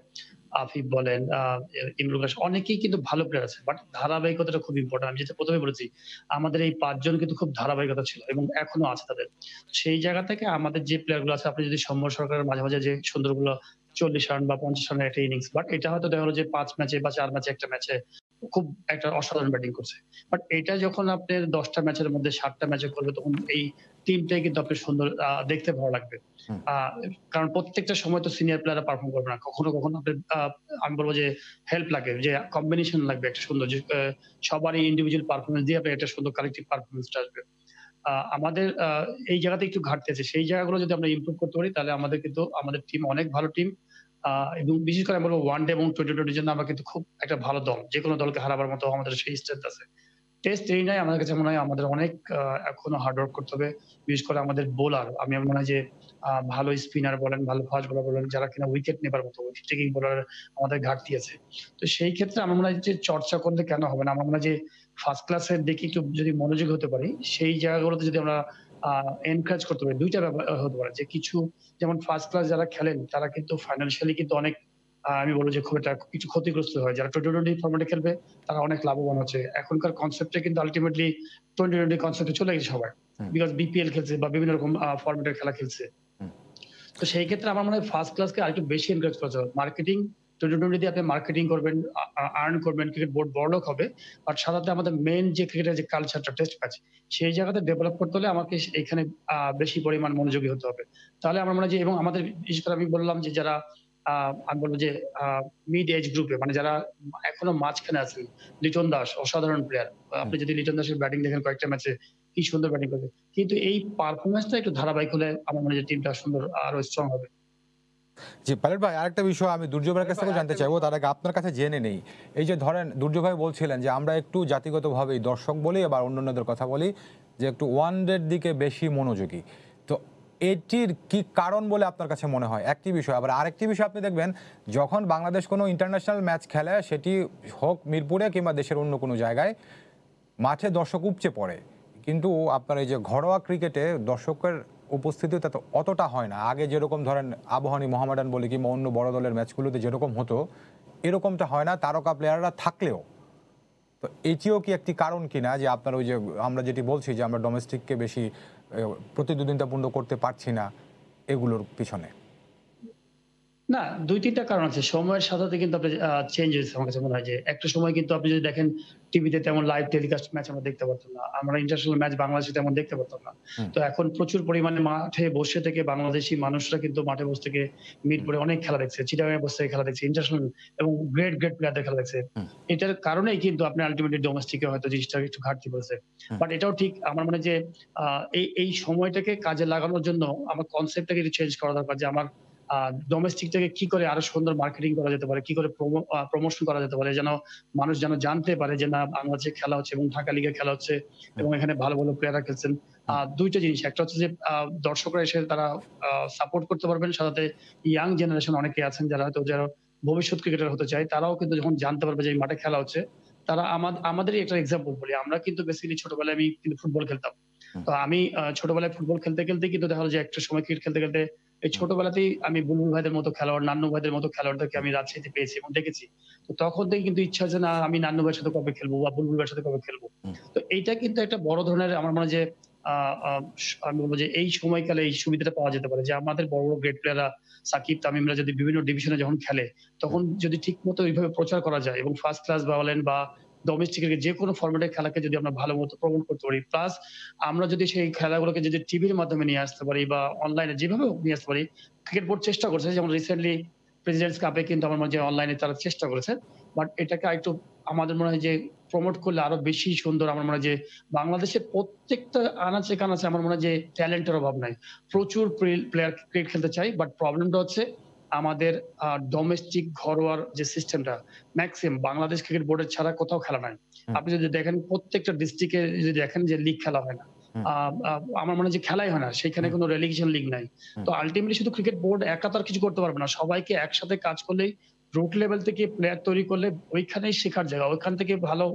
আফিফ বলেন, ইমরুল কাশ, অনেকেই কিন্তু ভালো প্লেয়ার আছে। বাট ধারাবাহিকতাটা খুব ইম্পর্টেন্ট। আমি যেটা প্রথমে বলেছি, আমাদের এই ৫ জন কিন্তু খুব ধারাবাহিকতা ছিল এবং এখনো আছে তাদের। সেই জায়গা থেকে আমাদের যে প্লেয়ার গুলো আছে, আপনি যদি সৌম্য সরকারের মাঝে মাঝে যে সুন্দরগুলো ৪০ রান বা ৫০ রানের একটা ইনিংস, বাট এটা হয়তো দেখা গেল যে ৫ ম্যাচে বা ৪ ম্যাচে একটা ম্যাচে খুব একটা অসাধারণ ব্যাটিং করছে। বাট এটা যখন আপনার ১০টা ম্যাচের মধ্যে ৭টা ম্যাচে করবে, তখন এই টিমটাই কিন্তু আপনার সুন্দর দেখতে ভালো লাগবে। কারণ প্রত্যেকটা সময় তো সিনিয়র প্লেয়াররা পারফর্ম করবে না। কখনো কখনো আপনার আমি বলব যে হেল্প লাগে, যে কম্বিনেশন লাগবে একটা সুন্দর, যে সবারই ইন্ডিভিজুয়াল পারফরম্যান্স দিয়ে আপনার একটা সুন্দর কালেক্টিভ পারফরম্যান্সটা আসবে। আমাদের এই জায়গাতে একটু ঘাটতি আছে। সেই জায়গাগুলো যদি আমরা ইমপ্রুভ করতে পারি, তাহলে আমাদের টিম অনেক ভালো টিম। এবং বিশেষ করে আমি বলব ওয়ানডে এবং টি-টোয়েন্টির জন্য আমরা কিন্তু খুব একটা ভালো দল। যেকোনো দলকে হারাবার মতো আমাদের সেই স্ট্রেংথ আছে। টেস্ট এই নয়, আমার কাছে মনে হয় আমাদের অনেক এখনো হার্ড ওয়ার্ক করতে হবে। বিশেষ করে আমাদের বোলার, আমার মনে হয় যে ভালো স্পিনার বলেন, ভালো ফাস্ট বোলার বলেন, যারা কিনা উইকেট নেবার মতো উইকেট টেকিং বোলার আমাদের ঘাটতি আছে। তো সেই ক্ষেত্রে আমার মনে হয় যে চর্চা করলে কেন হবে না? আমার মনে হয় যে ফার্স্ট ক্লাসের দিকে একটু যদি মনোযোগী হতে পারি, সেই জায়গাগুলোতে যদি আমরা এনকারেজ করতে পারি, ২ টা ব্যাপার হতে পারে। যে কিছু যেমন ফার্স্ট ক্লাস যারা খেলেন, তারা কিন্তু ফাইন্যান্সিয়ালি কিন্তু অনেক আমি বলব যে খুব একটা কিছু ক্ষতিগ্রস্ত হয়। যারা টি-টোয়েন্টি ফরম্যাটে খেলবে, তারা অনেক লাভবান হচ্ছে। এখনকার কনসেপ্টে কিন্তু আল্টিমেটলি টি-টোয়েন্টি কনসেপ্টে চলে গেছে সবাই। বিকজ বিপিএল খেলছে বা বিভিন্ন রকম ফরম্যাটের খেলা খেলছে। তো সেই ক্ষেত্রে আমার মনে হয় ফার্স্ট ক্লাসকে আরেকটু বেশি এনকারেজ করা হবে। মার্কেটিং, টি-টোয়েন্টি দিয়ে আপনি মার্কেটিং করবেন, আর্ন করবেন, ক্রিকেট বোর্ড বড়লোক হবে। বাট সাথে আমাদের মেইন যে ক্রিকেটের যে কালচারটা, টেস্ট ম্যাচ, সেই জায়গাতে ডেভেলপ করতে হলে আমাকে এখানে বেশি পরিমাণ মনোযোগী হতে হবে। তাহলে আমার মনে হয় যে, এবং আমাদের বিশেষ করে আমি বললাম যে যারা আমি বলব যে মিড এজ গ্রুপে, মানে যারা এখনো মাঝখানে আছেন, লিটন দাস অসাধারণ প্লেয়ার। আপনি যদি লিটন দাসের ব্যাটিং দেখেন কয়েকটা ম্যাচে, কি সুন্দর ব্যাটিং করবে। কিন্তু এই পারফরম্যান্সটা একটু ধারাবাহিক হলে আমার মনে হয় যে টিমটা সুন্দর আরো স্ট্রং হবে। জি পাইলট ভাই, আরেকটা বিষয় আমি দুর্যোগ ভাইয়ের কাছ থেকে জানতে চাইবো, তার আগে আপনার কাছে জেনে নেই। এই যে ধরেন দুর্যোগ ভাই বলছিলেন যে আমরা একটু জাতিগতভাবেই দর্শক বলি, আবার অন্যান্যদের কথা বলি যে একটু ওয়ানডের দিকে বেশি মনোযোগী। তো এটির কি কারণ বলে আপনার কাছে মনে হয়? একটি বিষয়। আবার আরেকটি বিষয়, আপনি দেখবেন যখন বাংলাদেশ কোনো ইন্টারন্যাশনাল ম্যাচ খেলে, সেটি হোক মিরপুরে কিংবা দেশের অন্য কোনো জায়গায়, মাঠে দর্শক উপচে পড়ে, কিন্তু আপনার এই যে ঘরোয়া ক্রিকেটে দর্শকের উপস্থিতিটা তো অতটা হয় না। আগে যেরকম ধরেন আবাহনী, মোহামেডান বলি কিংবা অন্য বড় দলের ম্যাচগুলোতে যেরকম হতো, এরকমটা হয় না তারকা প্লেয়াররা থাকলেও। তো এটিও কি একটি কারণ কিনা যে আপনার ওই যে আমরা যেটি বলছি যে আমরা ডোমেস্টিককে বেশি প্রতিদ্বন্দ্বিতাপূর্ণ করতে পারছি না, এগুলোর পিছনে? না, ২-৩ টা কারণ আছে। সময়ের সাথে সাথে কিন্তু আপনার চেঞ্জ হয়েছে আমার কাছে মনে হয় যে, একটা সময় কিন্তু আপনি যদি দেখেন টিভিতে তেমন লাইভ টেলিকাস্ট ম্যাচ আমরা দেখতে পারতাম না। আমরা ইন্টারন্যাশনাল ম্যাচ বাংলাদেশে তেমন দেখতে পারতাম না। তো এখন প্রচুর পরিমাণে মাঠে বসে থেকে বাংলাদেশী মানুষরা কিন্তু মাঠে বসে থেকে মিরপুরে অনেক খেলা দেখছে। চিটাগাংয়ে বসে থেকে খেলা দেখছে। ইন্টারন্যাশনাল এবং গ্রেট প্লেয়ারদের খেলা দেখছে। এটার কারণেই কিন্তু আপনি আল্টিমেটলি ডোমেস্টিকে হয়তো জিনিসটা একটু ঘাটতি পড়েছে। বাট এটাও ঠিক, আমার মনে হয় যে এই সময়টাকে কাজে লাগানোর জন্য আমার কনসেপ্টটাকে একটু চেঞ্জ করা দরকার, যে আমার ডোমেস্টিক থেকে কি করে আরো সুন্দর মার্কেটিং করা যেতে পারে, কি করে প্রমোশন করা যেতে পারে, যেন মানুষ যেন জানতে পারে যে না বাংলাদেশে খেলা হচ্ছে এবং ঢাকা লিগে খেলা হচ্ছে এবং এখানে ভালো ভালো প্লেয়াররা খেলছেন। দুইটা জিনিস, একটা হচ্ছে যে দর্শকরা এসে তারা সাপোর্ট করতে পারবেন, সাথে ইয়াং জেনারেশন অনেকে আছেন যারা হয়তো যারা ভবিষ্যৎ ক্রিকেটার হতে চায়, তারাও কিন্তু যখন জানতে পারবে যে এই মাঠে খেলা হচ্ছে, তারা আমাদেরই একটা এক্সাম্পল বলি, আমরা কিন্তু বেসিক্যালি ছোটবেলায় আমি কিন্তু ফুটবল খেলতাম। তো আমি ছোটবেলায় ফুটবল খেলতে খেলতে কিন্তু দেখা গেলো যে একটা সময় ক্রিকেট খেলতে খেলতে এই ছোটবেলাতেই আমি বুলবুল ভাইদের মতো খেলোয়াড়, নান্নু ভাইদের মতো খেলোয়াড়দেরকে আমি রাজশাহীতে পেয়েছি এবং দেখেছি। তো তখন থেকে কিন্তু ইচ্ছা আছে না আমি নান্নু ভাইয়ের সাথে কবে খেলবো বা বুলবুল ভাইয়ের সাথে কবে খেলবো। তো এইটা কিন্তু একটা বড় ধরনের আমার মনে হয় যে আমি বলবো যে এই সময়কালে এই সুবিধাটা পাওয়া যেতে পারে যে আমাদের বড় বড় গ্রেট প্লেয়াররা সাকিব তামিমরা যদি বিভিন্ন ডিভিশনে যখন খেলে, তখন যদি ঠিক মতো ওইভাবে প্রচার করা যায় এবং ফার্স্ট ক্লাস বলেন বা ডোমেস্টিক যে কোনো ফরম্যাটের খেলাকে যদি আমরা ভালো মতো প্রমোট করতে পারি, প্লাস আমরা যদি সেই খেলাগুলোকে যদি টিভির মাধ্যমে নিয়ে আসতে পারি বা অনলাইনে যেভাবে নিয়ে আসতে পারি। ক্রিকেট বোর্ড চেষ্টা করছে, যেমন রিসেন্টলি প্রেসিডেন্টস কাপে কিন্তু আমার মনে হয় যে অনলাইনে তারা চেষ্টা করেছে, বাট এটাকে আরেকটু আমাদের মনে হয় যে প্রমোট করলে আরো বেশি সুন্দর। আমার মনে হয় যে বাংলাদেশের প্রত্যেকটা আনাচে কানাচে আমার মনে হয় যে ট্যালেন্টের অভাব নাই, প্রচুর প্লেয়ার ক্রিকেট খেলতে চাই, বাট প্রবলেমটা হচ্ছে আমাদের ডোমেস্টিক ঘরোয়ার যে সিস্টেমটা ম্যাক্সিমাম বাংলাদেশ ক্রিকেট বোর্ডের ছাড়া কোথাও খেলা নাই। আপনি যদি দেখেন প্রত্যেকটা ডিস্ট্রিক্টে যদি দেখেন যে লিগ খেলা হয় না, আমার মনে হয় যে খেলাই হয় না, সেখানে কোনো রেলিগেশন লিগ নাই। তো আলটিমেটলি শুধু ক্রিকেট বোর্ড একা তো আর কিছু করতে পারবে না, সবাইকে একসাথে কাজ করলেই রুট লেভেল থেকে প্লেয়ার তৈরি করলে ওইখানেই শেখার জায়গা, ওইখান থেকে ভালো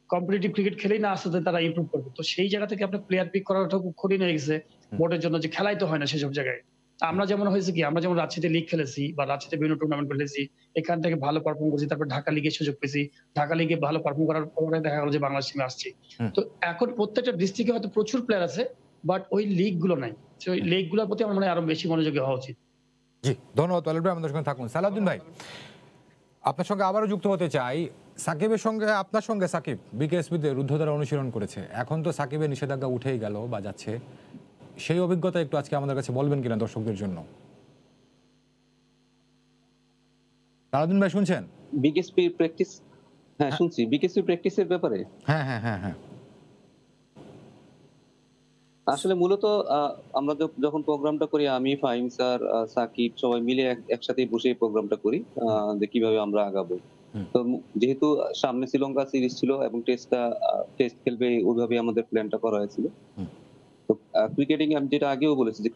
কম্পিটিটিভ ক্রিকেট খেলেই না আস্তে আস্তে তারা ইমপ্রুভ করবে। তো সেই জায়গা থেকে আপনার প্লেয়ার পিক করাটা খুব কঠিন হয়ে গেছে বোর্ডের জন্য, যে খেলাই তো হয় না সেসব জায়গায়। আমরা যেমন হয়েছে কি, আমরা যেমন রাজশাহীতে লিগ খেলেছি বা রাজশাহীতে বিভিন্ন টুর্নামেন্ট খেলেছি, এখান থেকে ভালো পারফর্ম করছি, তারপর ঢাকা লিগে সুযোগ পেয়েছি, ঢাকা লিগে ভালো পারফর্ম করার পরে দেখা গেল যে বাংলাদেশ টিমে আসছি। তো এখন প্রত্যেকটা ডিস্ট্রিক্টে হয়তো প্রচুর প্লেয়ার আছে, বাট ওই লিগ গুলো নাই। ওই লিগ গুলোর প্রতি আমার মনে হয় আরো বেশি মনোযোগী হওয়া উচিত। জি, ধন্যবাদ তালেব ভাই, আমাদের সঙ্গে থাকুন। সালাউদ্দিন ভাই, আপনার সঙ্গে আবারও যুক্ত হতে চাই। সাকিবের সঙ্গে আপনার সঙ্গে সাকিব বিকেএসপিতে রুদ্ধদ্বার অনুশীলন করেছে, এখন তো সাকিবের নিষেধাজ্ঞা উঠেই গেল বা যাচ্ছে, সেই অভিজ্ঞতা একটু আজকে আমাদের কাছে বলবেন কিনা দর্শকদের জন্য? সালাউদ্দিন ভাই শুনছেন? বিকেএসপি প্র্যাকটিস, হ্যাঁ শুনছি, বিকেএসপি প্র্যাকটিসের ব্যাপারে হ্যাঁ হ্যাঁ হ্যাঁ হ্যাঁ আসলে মূলত আমরা যখন প্রোগ্রামটা করি, আমি ফাহিম স্যার সাকিব সবাই মিলে একসাথে বসে প্রোগ্রামটা করি যে কিভাবে আমরা আগাবো। তো যেহেতু সামনে শ্রীলঙ্কা সিরিজ ছিল এবং টেস্ট খেলবে, ওইভাবে আমাদের প্ল্যানটা করা হয়েছিল। তো ক্রিকেটিং আমি যেটা আগেও বলেছি যে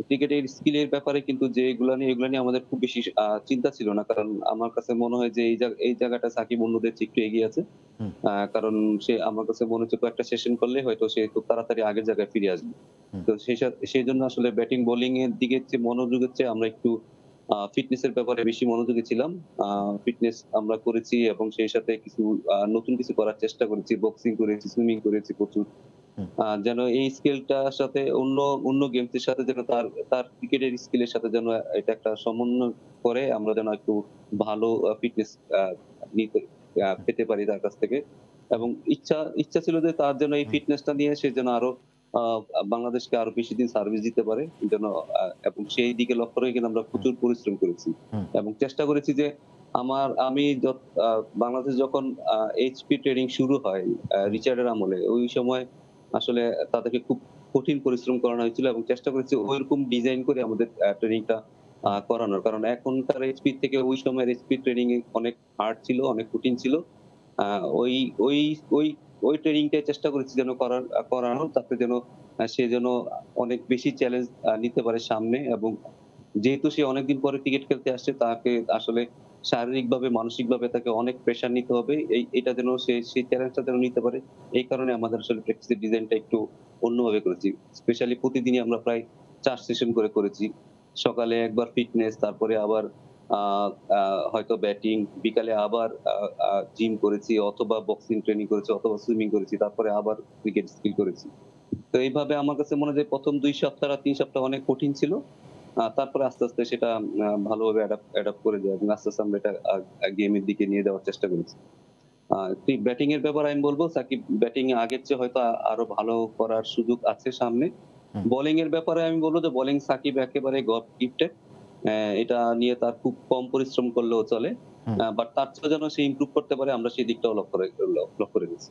ক্রিকেটের স্কিলের ব্যাপারে কিন্তু যে এগুলা নিয়ে আমাদের খুব বেশি চিন্তা ছিল না, কারণ আমার কাছে মনে হয় যে এই জায়গাটা সাকিব অন্যদের চেয়ে একটু এগিয়ে আছে। কারণ সে আমার কাছে মনে হচ্ছে কয়েকটা সেশন করলে হয়তো সে খুব তাড়াতাড়ি আগের জায়গায় ফিরে আসবে। তো সেই জন্য আসলে ব্যাটিং বোলিং এর দিকে মনোযোগের চেয়ে আমরা একটু ফিটনেস এর ব্যাপারে বেশি মনোযোগী ছিলাম। ফিটনেস আমরা করেছি এবং সেই সাথে কিছু নতুন কিছু করার চেষ্টা করেছি, বক্সিং করেছি, সুইমিং করেছি প্রচুর। যেন এই স্কিলটার সাথে অন্য গেমস এর সাথে যেন তার ক্রিকেটের স্কিলের সাথে যেন এটা একটা সমন্বয় করে আমরা যেন একটু ভালো ফিটনেস নিতে পেতে পারি তার কাছ থেকে। এবং ইচ্ছা ছিল যে তার জন্য এই ফিটনেসটা নিয়ে সে যেন আরো বাংলাদেশকে আরো বেশি দিন সার্ভিস দিতে পারে যেন, এবং সেই দিকে লক্ষ্য রেখে কিন্তু আমরা প্রচুর পরিশ্রম করেছি এবং চেষ্টা করেছি যে আমি বাংলাদেশ যখন এইচপি ট্রেনিং শুরু হয় রিচার্ডের আমলে, ওই সময় আসলে তাদেরকে খুব কঠিন পরিশ্রম করানো হয়েছিল এবং চেষ্টা করেছি ওইরকম ডিজাইন করে আমাদের ট্রেনিংটা করানোর। কারণ এখনকার এইচপি থেকে ওই সময়ের এইচপি ট্রেনিং অনেক হার্ড ছিল, অনেক কঠিন ছিল। ওই ওই ওই ওই ট্রেনিংটাই চেষ্টা করেছি যেন করানো, তাতে যেন সে যেন অনেক বেশি চ্যালেঞ্জ নিতে পারে সামনে। এবং যেহেতু সে অনেকদিন পরে ক্রিকেট খেলতে আসছে, তাকে আসলে শারীরিকভাবে মানসিকভাবে তাকে অনেক প্রেশার নিতে হবে। এটা যেন সেই চ্যালেঞ্জটা যেন নিতে পারে। এই কারণে আমাদের আসলে প্র্যাকটিসের ডিজাইনটা একটু অন্যভাবে করেছি। স্পেশালি প্রতিদিনই আমরা প্রায় ৪ সেশন করে করেছি। সকালে একবার ফিটনেস, তারপরে আবার আ আ হয়তো ব্যাটিং, বিকালে আবার জিম করেছি অথবা বক্সিং ট্রেনিং করেছি অথবা সুইমিং করেছি। তারপরে আবার ক্রিকেট স্কিল করেছি। তো এইভাবে আমার কাছে মনে হয় যে ১ম ২ সপ্তাহ আর ৩ সপ্তাহ অনেক কঠিন ছিল। তারপরে আস্তে আস্তে সেটা ভালোভাবে অ্যাডাপ্ট করে যায় এবং আস্তে আস্তে আমরা এটা গেমের দিকে নিয়ে যাওয়ার চেষ্টা করেছি। ব্যাটিং এর ব্যাপারে আমি বলব সাকিব ব্যাটিং এ আগের চেয়ে হয়তো আরো ভালো করার সুযোগ আছে সামনে। বোলিং এর ব্যাপারে আমি বলব যে বোলিং সাকিব একেবারে গড গিফটেড। এটা নিয়ে তার খুব কম পরিশ্রম করলেও চলে, বাট তার চেয়ে যেন সে ইমপ্রুভ করতে পারে আমরা সেই দিকটাও লক্ষ্য করে গেছি।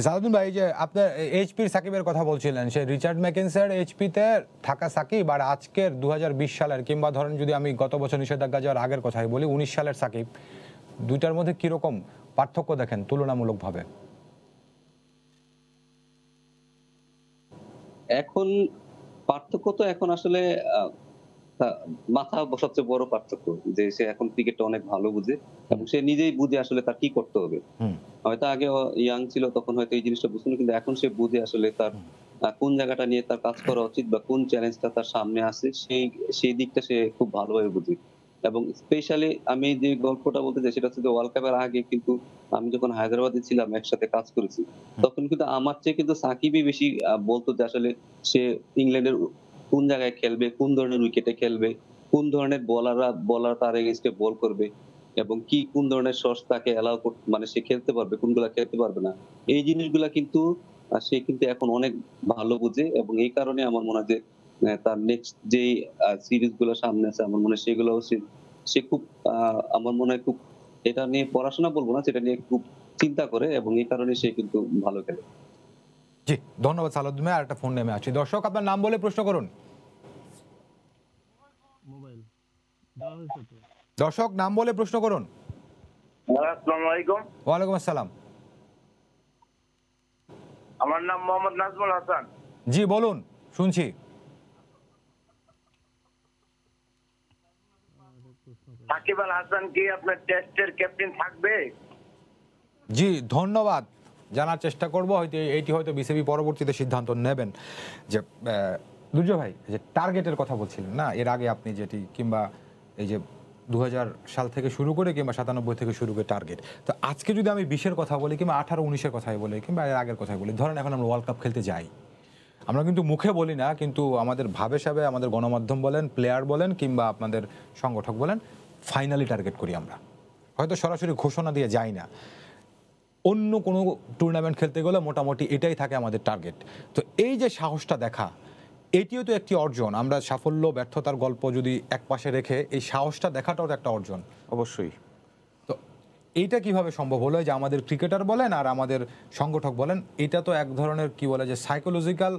সালাউদ্দিন ভাই, যে আপনার এইচপির সাকিবের কথা বলছিলেন, সে রিচার্ড ম্যাকেন্সার এইচপিতে থাকা সাকিব আর আজকের 2020 সালের, কিংবা ধরেন যদি আমি গত বছর নিষেধাজ্ঞা যাওয়ার আগের কথাই বলি 19 সালের সাকিব, দুইটার মধ্যে কিরকম পার্থক্য দেখেন তুলনামূলকভাবে? এখন পার্থক্য তো এখন আসলে মাথা সবচেয়ে বড় পার্থক্য, যে সে এখন ক্রিকেটটা অনেক ভালো বুঝে এবং সে নিজেই বুঝে আসলে তার কি করতে হবে। হয়তো আগে ইয়াং ছিল তখন হয়তো এই জিনিসটা বুঝতো না, কিন্তু এখন সে বুঝে আসলে তার কোন জায়গাটা নিয়ে তার কাজ করা উচিত বা কোন চ্যালেঞ্জটা তার সামনে আছে সেই দিকটা সে খুব ভালোভাবে বুঝে। এবং স্পেশালি আমি যে গল্পটা বলতে চাই সেটা হচ্ছে যে ওয়ার্ল্ড কাপের আগে কিন্তু আমি যখন হায়দ্রাবাদে ছিলাম একসাথে কাজ করেছি, তখন কিন্তু আমার চেয়ে কিন্তু সাকিবই বেশি বলতো যে আসলে সে ইংল্যান্ডের কোন জায়গায় খেলবে, কোন ধরনের উইকেটে খেলবে, কোন ধরনের বলার তার এগেইনস্টে বল করবে এবং কোন ধরনের শটস তাকে অ্যালাউ মানে সে খেলতে পারবে, কোনগুলা খেলতে পারবে না। এই জিনিসগুলা কিন্তু সে কিন্তু এখন অনেক ভালো বুঝে এবং এই কারণে আমার মনে হয় যে তার নেক্সট যেই সিরিজ গুলো সামনে আছে আমার মনে হয় সেগুলোও সে খুব আমার মনে হয় খুব এটা নিয়ে পড়াশোনা বলবো না, সেটা নিয়ে খুব চিন্তা করে এবং এই কারণে সে কিন্তু ভালো খেলে। জি, ধন্যবাদ সালাউদ্দিন ভাই। আর একটা ফোন নেমে আসছি। দর্শক, আপনার নাম বলে প্রশ্ন করুন। দর্শক, নাম বলে প্রশ্ন করুন। আসসালামু আলাইকুম। ওয়ালাইকুম আসসালাম। আমার নাম মোহাম্মদ নাজমুল হাসান। জি বলুন, শুনছি। সাকিব আল হাসান কি আপনার টেস্টের ক্যাপ্টেন থাকবে? জি ধন্যবাদ, জানার চেষ্টা করব। হয়তো এইটি হয়তো বিসিবি পরবর্তীতে সিদ্ধান্ত নেবেন। যে দুর্জয় ভাই, যে টার্গেটের কথা বলছিলেন না এর আগে আপনি, যেটি কিংবা এই যে 2000 সাল থেকে শুরু করে কিংবা 97 থেকে শুরু করে টার্গেট, তো আজকে যদি আমি 20-এর কথা বলি কিংবা 18-19-এর কথাই বলি কিংবা এর আগের কথাই বলি, ধরেন এখন আমরা ওয়ার্ল্ড কাপ খেলতে যাই, আমরা কিন্তু মুখে বলি না, কিন্তু আমাদের ভাবে সাবে আমাদের গণমাধ্যম বলেন, প্লেয়ার বলেন কিংবা আপনাদের সংগঠক বলেন, ফাইনালি টার্গেট করি আমরা। হয়তো সরাসরি ঘোষণা দিয়ে যাই না। অন্য কোনো টুর্নামেন্ট খেলতে গেলে মোটামুটি এটাই থাকে আমাদের টার্গেট। তো এই যে সাহসটা দেখা, এটিও তো একটি অর্জন। আমরা সাফল্য ব্যর্থতার গল্প যদি এক পাশে রেখে এই সাহসটা দেখাটাও তো একটা অর্জন। অবশ্যই। তো এইটা কিভাবে সম্ভব হলো যে আমাদের ক্রিকেটার বলেন আর আমাদের সংগঠক বলেন, এটা তো এক ধরনের কি বলে যে সাইকোলজিক্যাল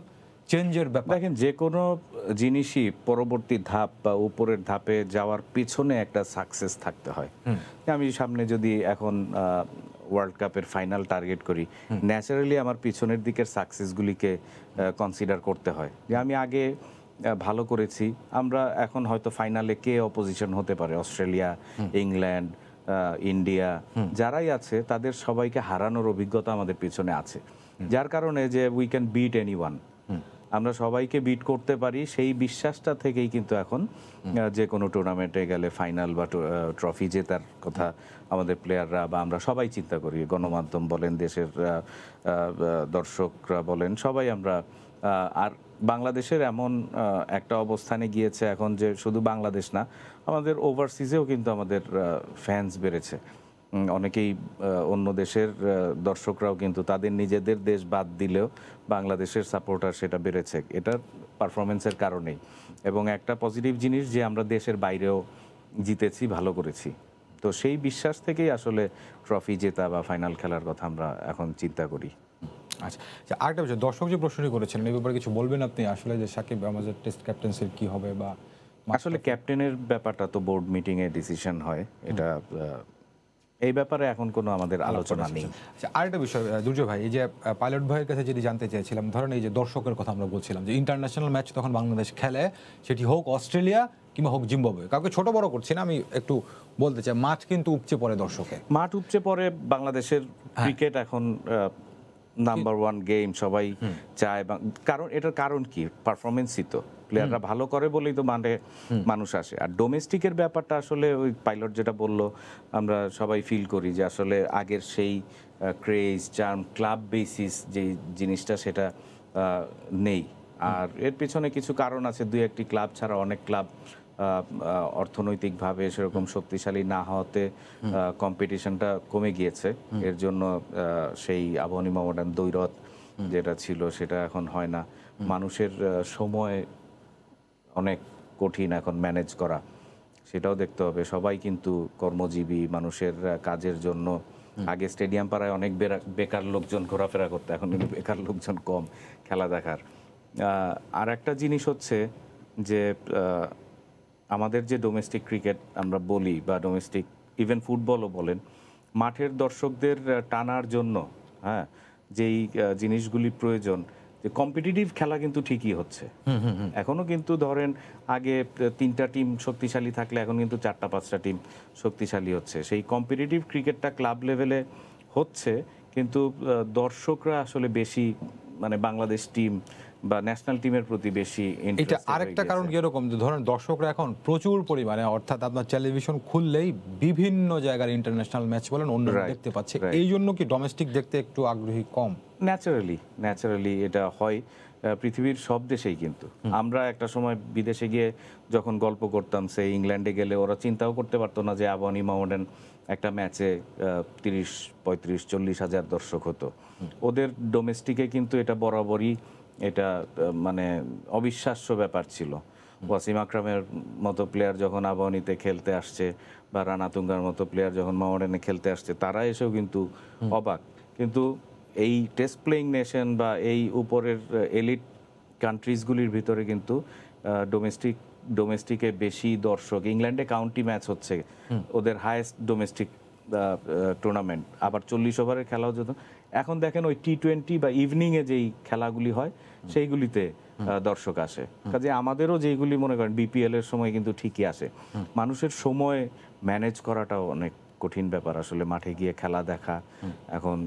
চেঞ্জের ব্যাপার। দেখেন, যে কোনো জিনিসই পরবর্তী ধাপ বা উপরের ধাপে যাওয়ার পিছনে একটা সাকসেস থাকতে হয়। আমি সামনে যদি এখন ওয়ার্ল্ড কাপের ফাইনাল টার্গেট করি, ন্যাচারালি আমার পিছনের দিকের সাকসেসগুলিকে কনসিডার করতে হয়। যে আমি আগে ভালো করেছি, আমরা এখন হয়তো ফাইনালে কে অপোজিশন হতে পারে, অস্ট্রেলিয়া, ইংল্যান্ড, ইন্ডিয়া, যারাই আছে তাদের সবাইকে হারানোর অভিজ্ঞতা আমাদের পিছনে আছে, যার কারণে যে উই ক্যান বিট এনিওয়ান, আমরা সবাইকে বিট করতে পারি। সেই বিশ্বাসটা থেকেই কিন্তু এখন যে কোনো টুর্নামেন্টে গেলে ফাইনাল বা ট্রফি জেতার কথা আমাদের প্লেয়াররা বা আমরা সবাই চিন্তা করি। গণমাধ্যম বলেন, দেশের দর্শকরা বলেন, সবাই আমরা। আর বাংলাদেশের এমন একটা অবস্থানে গিয়েছে এখন যে শুধু বাংলাদেশ না, আমাদের ওভারসিজেও কিন্তু আমাদের ফ্যান্স বেড়েছে। অনেকেই অন্য দেশের দর্শকরাও কিন্তু তাদের নিজেদের দেশ বাদ দিলেও বাংলাদেশের সাপোর্টার সেটা বেড়েছে, এটার পারফরমেন্সের কারণেই। এবং একটা পজিটিভ জিনিস যে আমরা দেশের বাইরেও জিতেছি, ভালো করেছি। তো সেই বিশ্বাস থেকেই আসলে ট্রফি জেতা বা ফাইনাল খেলার কথা আমরা এখন চিন্তা করি। আচ্ছা, আরেকটা বিষয়, দর্শক যে প্রশ্নটি করেছেন এই ব্যাপারে কিছু বলবেন আপনি? আসলে যে সাকিব আমাদের টেস্ট ক্যাপ্টেন্সির কি হবে, বা আসলে ক্যাপ্টেনের ব্যাপারটা তো বোর্ড মিটিংয়ে ডিসিশন হয়, এটা এই ব্যাপারে এখন কোনো আমাদের আলোচনা নেই। আচ্ছা, আরেকটা বিষয় দুর্জয় ভাই, এই যে পাইলট ভাইয়ের কাছে যেটি জানতে চাইছিলাম, ধরেন এই যে দর্শকের কথা আমরা বলছিলাম যে ইন্টারন্যাশনাল ম্যাচ তখন বাংলাদেশ খেলে, সেটি হোক অস্ট্রেলিয়া কিংবা হোক জিম্বাবুয়ে, কাউকে ছোট বড় করছি না, আমি একটু বলতে চাই, মাঠ কিন্তু উপচে পড়ে দর্শকে। মাঠ উপচে পড়ে, বাংলাদেশের ক্রিকেট এখন নাম্বার ওয়ান গেম, সবাই চায়। কারণ এটার কারণ কি? পারফরমেন্সই তো, প্লেয়াররা ভালো করে বলেই তো মানে মানুষ আসে। আর ডোমেস্টিকের ব্যাপারটা আসলে ওই পাইলট যেটা বললো, আমরা সবাই ফিল করি যে আসলে আগের সেই ক্রেজ, চার্ম, ক্লাব বেসিস যে জিনিসটা সেটা নেই। আর এর পিছনে কিছু কারণ আছে, দুই একটি ক্লাব ছাড়া অনেক ক্লাব অর্থনৈতিকভাবে সেরকম শক্তিশালী না হওয়াতে কম্পিটিশনটা কমে গিয়েছে। এর জন্য সেই আবাহনী মোহামেডান দ্বৈরথ যেটা ছিল সেটা এখন হয় না। মানুষের সময় অনেক কঠিন এখন ম্যানেজ করা। সেটাও দেখতে হবে। সবাই কিন্তু কর্মজীবী মানুষের কাজের জন্য আগে স্টেডিয়াম পাড়ায় অনেক বেকার লোকজন ঘোরাফেরা করতো, এখন কিন্তু বেকার লোকজন কম খেলা দেখার। আর একটা জিনিস হচ্ছে যে আমাদের যে ডোমেস্টিক ক্রিকেট আমরা বলি বা ডোমেস্টিক ইভেন ফুটবলও বলেন, মাঠের দর্শকদের টানার জন্য হ্যাঁ যেই জিনিসগুলি প্রয়োজন, যে কম্পিটিটিভ খেলা কিন্তু ঠিকই হচ্ছে এখনো, কিন্তু ধরেন আগে 3টা টিম শক্তিশালী থাকলে এখন কিন্তু 4টা 5টা টিম শক্তিশালী হচ্ছে। সেই কম্পিটিটিভ ক্রিকেটটা ক্লাব লেভেলে হচ্ছে, কিন্তু দর্শকরা আসলে বেশি মানে বাংলাদেশ টিম বা ন্যাশনাল টিমের প্রতি বেশি এটা ইন্টারেস্টেড আরেকটা কারণ কিরকম, যে ধরেন দর্শকরা এখন প্রচুর পরিমাণে, অর্থাৎ আপনার টেলিভিশন খুললেই বিভিন্ন জায়গার ইন্টারন্যাশনাল ম্যাচ বলেন অন্য Right, দেখতে পাচ্ছে, right. এই জন্য কি ডোমেস্টিক দেখতে একটু আগ্রহী কম? ন্যাচারালি এটা হয় পৃথিবীর সব দেশেই। কিন্তু আমরা একটা সময় বিদেশে গিয়ে যখন গল্প করতাম, সেই ইংল্যান্ডে গেলে ওরা চিন্তাও করতে পারতো না যে আবাহনী মোহামেডান একটা ম্যাচে 30, 35, 40 হাজার দর্শক হতো। ওদের ডোমেস্টিকে কিন্তু এটা বরাবরই এটা মানে অবিশ্বাস্য ব্যাপার ছিল। ওয়াসিম আকরামের মতো প্লেয়ার যখন আবাহনীতে খেলতে আসছে বা রানা তুঙ্গার মতো প্লেয়ার যখন মোহামেডানে খেলতে আসছে, তারা এসেও কিন্তু অবাক। কিন্তু এই টেস্ট প্লেইং নেশন বা এই উপরের এলিট কান্ট্রিজগুলির ভিতরে কিন্তু ডোমেস্টিকে বেশি দর্শক। ইংল্যান্ডে কাউন্টি ম্যাচ হচ্ছে ওদের হাইয়েস্ট ডোমেস্টিক টুর্নামেন্ট, আবার 40 ওভারের খেলাও যেত। এখন দেখেন ওই T20 বা ইভিনিংয়ে যেই খেলাগুলি হয় সেইগুলিতে দর্শক আসে। কাজে আমাদেরও যেইগুলি মনে করেন বিপিএল এর সময় কিন্তু ঠিকই আসে। মানুষের সময় ম্যানেজ করাটাও অনেক কঠিন ব্যাপার আসলে, মাঠে গিয়ে খেলা দেখা। এখন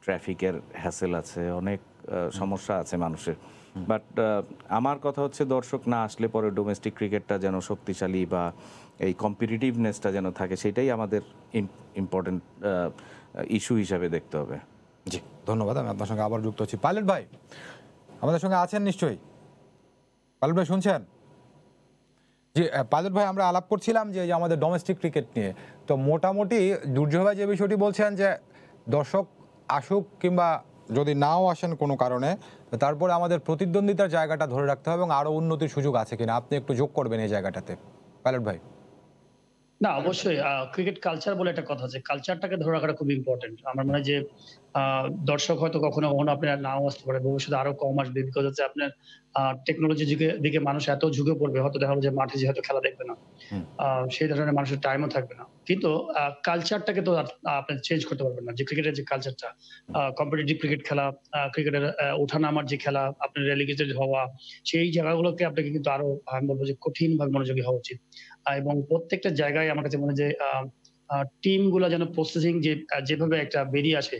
ট্রাফিকের হ্যাসেল আছে, অনেক সমস্যা আছে মানুষের। বাট আমার কথা হচ্ছে দর্শক না আসলে পরে ডোমেস্টিক ক্রিকেটটা যেন শক্তিশালী বা এই কম্পিটিটিভনেসটা যেন থাকে, সেটাই আমাদের ইম্পর্টেন্ট ইস্যু হিসাবে দেখতে হবে। জি ধন্যবাদ, আমি আপনার সঙ্গে আবার যুক্ত হচ্ছি। পাইলট ভাই আমাদের সঙ্গে আছেন নিশ্চয়ই? পাইলট ভাই শুনছেন? জি পাইলট ভাই, আমরা আলাপ করছিলাম যে আমাদের ডোমেস্টিক ক্রিকেট নিয়ে। তো মোটামুটি দুর্জয় ভাই যে বিষয়টি বলছেন যে দর্শক আসুক কিংবা যদি নাও আসেন কোনো কারণে, তারপরে আমাদের প্রতিদ্বন্দ্বিতার জায়গাটা ধরে রাখতে হবে এবং আরও উন্নতির সুযোগ আছে কিনা, আপনি একটু যোগ করবেন এই জায়গাটাতে পাইলট ভাই। না, অবশ্যই ক্রিকেট কালচার বলে একটা কথা আছে, কালচারটাকে ধরে রাখাটা খুব ইম্পর্টেন্ট। আমার মনে হয় যে দর্শক হয়তো কখনো কখনো আপনার নাও আসতে পারে, ভবিষ্যতে আরো কম আসবে, বিকজ হচ্ছে আপনার টেকনোলজির দিকে মানুষ এত ঝুঁকে পড়বে, হয়তো দেখা যাবে যে মাঠে যে হয়তো খেলা দেখবে না, সেই ধরনের মানুষের টাইমও থাকবে না। কিন্তু কালচারটাকে তো আপনি চেঞ্জ করতে পারবেন না, যে ক্রিকেটের যে কালচারটা, কম্পিটিটিভ ক্রিকেট খেলা, ক্রিকেটের ওঠানামার যে খেলা, আপনার রেলিগেটেড হওয়া, সেই জায়গাগুলোকে আপনাকে কিন্তু আরো আমি বলবো যে কঠিন ভাবে মনোযোগী হওয়া উচিত। এবং প্রত্যেকটা জায়গায় আমার কাছে মনে হয় যে টিম গুলা যেন প্রসেসিং যেভাবে একটা বেরিয়ে আসে,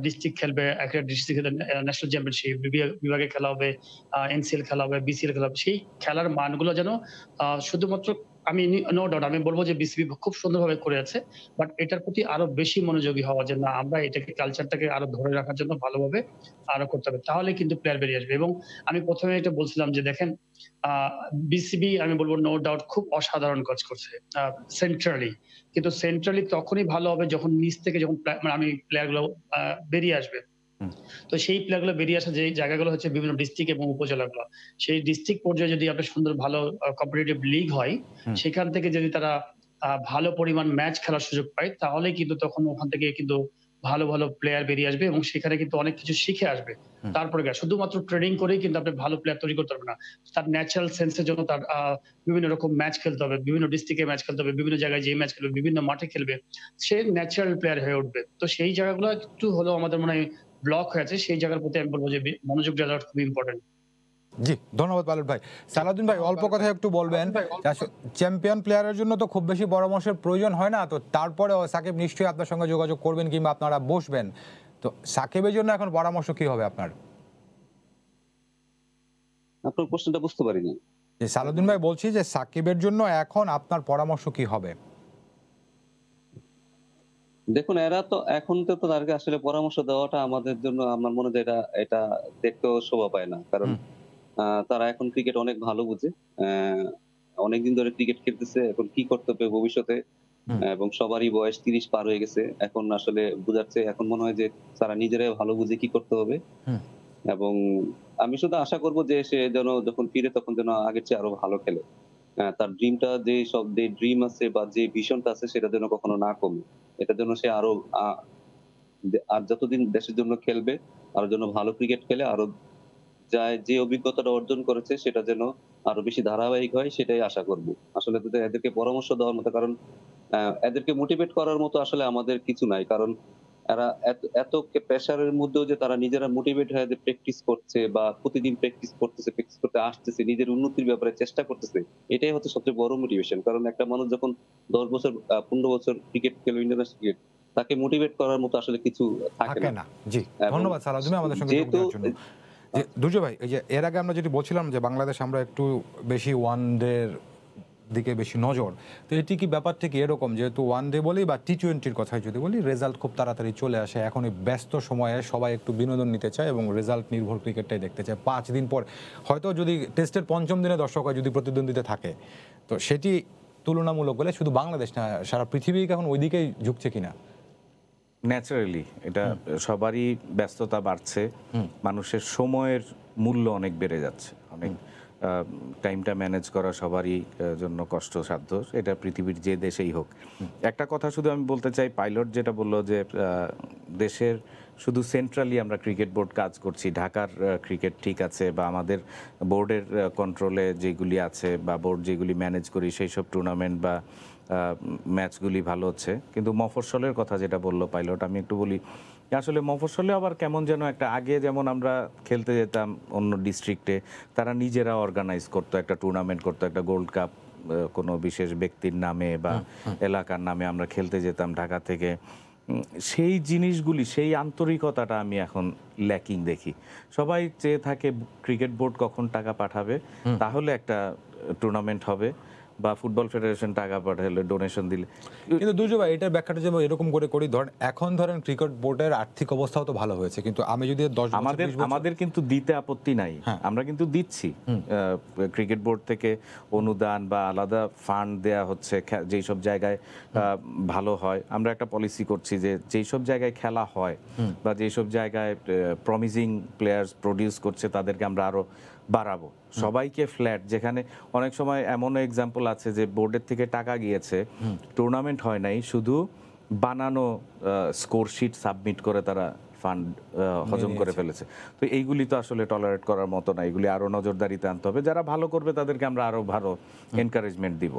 ডিস্ট্রিক্ট খেলবে, একটা ডিস্ট্রিক্ট ন্যাশনাল চ্যাম্পিয়নশিপ, বিভাগে খেলা হবে, এনসিএল খেলা হবে, বিসিএল খেলা হবে, সেই খেলার মানগুলো যেন শুধুমাত্র আমি নো ডাউট আমি বলবো যে বিসিবি খুব সুন্দরভাবে করে আছে, বাট এটার প্রতি আরো বেশি মনোযোগী হওয়া, যে না আমরা এটাকে কালচারটাকে আরো ধরে রাখার জন্য ভালোভাবে আরো করতে হবে, তাহলে কিন্তু প্লেয়ার বেরিয়ে আসবে। এবং আমি প্রথমে এটা বলছিলাম যে দেখেন, বিসিবি আমি বলবো নো ডাউট খুব অসাধারণ কাজ করছে সেন্ট্রালি, কিন্তু সেন্ট্রালি তখনই ভালো হবে যখন নিচ থেকে যখন মানে আমি প্লেয়ার গুলো বেরিয়ে আসবে। তো সেই প্লেয়ার গুলো বেরিয়ে আসা যে জায়গাগুলো হচ্ছে বিভিন্ন ডিস্ট্রিক্ট এবং উপজেলাগুলো, সেই ডিস্ট্রিক্ট পর্যায়ে যদি আপনার সুন্দর ভালো কম্পিটিটিভ লিগ হয়, সেখান থেকে যদি তারা ভালো পরিমাণ ম্যাচ খেলার সুযোগ পায়, তাহলে কিন্তু তখন ওখান থেকে কিন্তু ভালো ভালো প্লেয়ার বেরিয়ে আসবে এবং সেখানে কিন্তু অনেক কিছু শিখে আসবে। তারপরে শুধুমাত্র ট্রেনিং করেই কিন্তু আপনি ভালো প্লেয়ার তৈরি করতে পারবেন না। তার ন্যাচারাল সেন্সের জন্য তার বিভিন্ন রকম ম্যাচ খেলতে হবে, বিভিন্ন ডিস্ট্রিক্টে ম্যাচ খেলতে হবে, বিভিন্ন জায়গায় যে ম্যাচ খেলবে, বিভিন্ন মাঠে খেলবে, সে ন্যাচারাল প্লেয়ার হয়ে উঠবে। তো সেই জায়গাগুলো একটু হলেও আমাদের মনে হয় ব্লক হয়ে আছে, সেই জায়গার প্রতি আমি বলবো যে মনোযোগ দেওয়া খুব ইম্পর্টেন্ট। জি ধন্যবাদ পাইলট ভাই। সালাউদ্দিন ভাই অল্প কথায় একটু বলবেন, চ্যাম্পিয়ন প্লেয়ারের জন্য তো খুব বেশি পরামর্শের প্রয়োজন হয় না, তো তারপরেও সাকিব নিশ্চয়ই আপনার সঙ্গে যোগাযোগ করবেন কিংবা আপনারা বসবেন, তো সাকিবের জন্য এখন পরামর্শ কি হবে আপনার? আপনার প্রশ্নটা বুঝতে পারিনি। যে সালাউদ্দিন ভাই বলছি যে সাকিবের জন্য এখন আপনার পরামর্শ কি হবে? দেখুন, এরা তো এখন তো তাদেরকে আসলে পরামর্শ দেওয়াটা আমাদের জন্য আমার মনে হয় এটা এটা দেখতেও শোভা পায় না, কারণ তারা এখন ক্রিকেট অনেক ভালো বুঝে, অনেকদিন ধরে ক্রিকেট খেলতেছে, এখন কি করতে হবে ভবিষ্যতে, এবং সবারই বয়স 30 পার হয়ে গেছে, এখন আসলে বুঝাচ্ছে, এখন মনে হয় যে তারা নিজেরাই ভালো বুঝে কি করতে হবে। এবং আমি শুধু আশা করব যে সে যেন যখন ফিরে তখন যেন আগের চেয়ে আরো ভালো খেলে, তার ড্রিমটা যে ড্রিম আছে বা যে ভিশনটা আছে সেটা যেন কখনো না কমে। এটার জন্য সে আরো আর যতদিন দেশের জন্য খেলবে, আরো যেন ভালো ক্রিকেট খেলে, আরো যে অভিজ্ঞতাটা অর্জন করেছে সেটা যেন আরো বেশি ধারাবাহিক হয় সেটাই আশা করব। আসলে তো এদেরকে পরামর্শ দেওয়ার মতো, কারণ এদেরকে মোটিভেট করার মতো আসলে আমাদের কিছু নাই। কারণ এরা এত প্রেশারের মধ্যেও যে তারা নিজেরা মোটিভেট হয়ে যে প্র্যাকটিস করছে বা প্রতিদিন প্র্যাকটিস করতে আসতেছে, নিজের উন্নতির ব্যাপারে চেষ্টা করতেছে। এটাই হচ্ছে সবচেয়ে বড় মোটিভেশন। কারণ একটা মানুষ যখন ১০ বছর ১৫ বছর ক্রিকেট খেলবে, ইন্টারন্যাশনাল ক্রিকেট, তাকে মোটিভেট করার মতো আসলে কিছু থাকে থাকে না। না। জি, এবং ধন্যবাদ সালাউদ্দিন আমাদের সঙ্গে যোগ যেহেতু দেওয়ার জন্য। যে দুর্জয় ভাই, এই যে এর আগে আমরা যেটি বলছিলাম যে বাংলাদেশ আমরা একটু বেশি ওয়ান ডের দিকে বেশি নজর, তো এটি কি ব্যাপারটা কি এরকম, যেহেতু ওয়ান ডে বলি বা টি-20-র কথাই যদি বলি, রেজাল্ট খুব তাড়াতাড়ি চলে আসে, এখন এই ব্যস্ত সময়ে সবাই একটু বিনোদন নিতে চায় এবং রেজাল্ট নির্ভর ক্রিকেটটাই দেখতে চায়। 5 দিন পর হয়তো যদি টেস্টের পঞ্চম দিনে দর্শক হয়, যদি প্রতিদ্বন্দ্বিতা থাকে, তো সেটি তুলনামূলক বলে শুধু বাংলাদেশ না, সারা পৃথিবী এখন ওই দিকেই ঝুঁকছে কিনা? ন্যাচারালি এটা সবারই ব্যস্ততা বাড়ছে, মানুষের সময়ের মূল্য অনেক বেড়ে যাচ্ছে, অনেক টাইমটা ম্যানেজ করা সবারই জন্য কষ্টসাধ্য, এটা পৃথিবীর যে দেশেই হোক। একটা কথা শুধু আমি বলতে চাই, পাইলট যেটা বললো যে দেশের শুধু সেন্ট্রালি আমরা ক্রিকেট বোর্ড কাজ করছি, ঢাকার ক্রিকেট ঠিক আছে বা আমাদের বোর্ডের কন্ট্রোলে যেগুলি আছে বা বোর্ড যেগুলি ম্যানেজ করি সেই সব টুর্নামেন্ট বা ম্যাচগুলি ভালো হচ্ছে, কিন্তু মফস্বলের কথা যেটা বললো পাইলট, আমি একটু বলি আসলে মফস্বলে আবার কেমন যেন একটা, আগে যেমন আমরা খেলতে যেতাম অন্য ডিস্ট্রিক্টে, তারা নিজেরা অর্গানাইজ করতো, একটা টুর্নামেন্ট করতো, একটা গোল্ড কাপ কোনো বিশেষ ব্যক্তির নামে বা এলাকার নামে আমরা খেলতে যেতাম ঢাকা থেকে। সেই জিনিসগুলি, সেই আন্তরিকতাটা আমি এখন ল্যাকিং দেখি। সবাই চেয়ে থাকে ক্রিকেট বোর্ড কখন টাকা পাঠাবে, তাহলে একটা টুর্নামেন্ট হবে, বা ফুটবল ফেডারেশন টাকা পাঠালে, ডোনেশন দিলে। কিন্তু দুর্জয় ভাই, এটার ব্যাখ্যাটা যে এরকম করে করি, ধরেন এখন ধরেন ক্রিকেট বোর্ডের আর্থিক অবস্থাও তো ভালো হয়েছে, কিন্তু আমি যদি 10 বছর আমাদের কিন্তু দিতে আপত্তি নাই, আমরা কিন্তু দিচ্ছি। ক্রিকেট বোর্ড থেকে অনুদান বা আলাদা ফান্ড দেয়া হচ্ছে যেই সব জায়গায় ভালো হয়। আমরা একটা পলিসি করছি যে যেই সব জায়গায় খেলা হয় বা যেই সব জায়গায় প্রমিজিং প্লেয়ার্স প্রডিউস করছে, তাদেরকে আমরা আরো বাড়াবো। সবাইকে ফ্ল্যাট, যেখানে অনেক সময় এমন এক্সাম্পল আছে যে বোর্ডের থেকে টাকা গিয়েছে, টুর্নামেন্ট হয় নাই, শুধু বানানো স্কোরশিট সাবমিট করে তারা ফান্ড হজম করে ফেলেছে। তো এইগুলি তো আসলে টলারেট করার মতো না, এগুলি আরো নজরদারিতে আনতে হবে। যারা ভালো করবে তাদেরকে আমরা আরো ভালো এনকারেজমেন্ট দিব,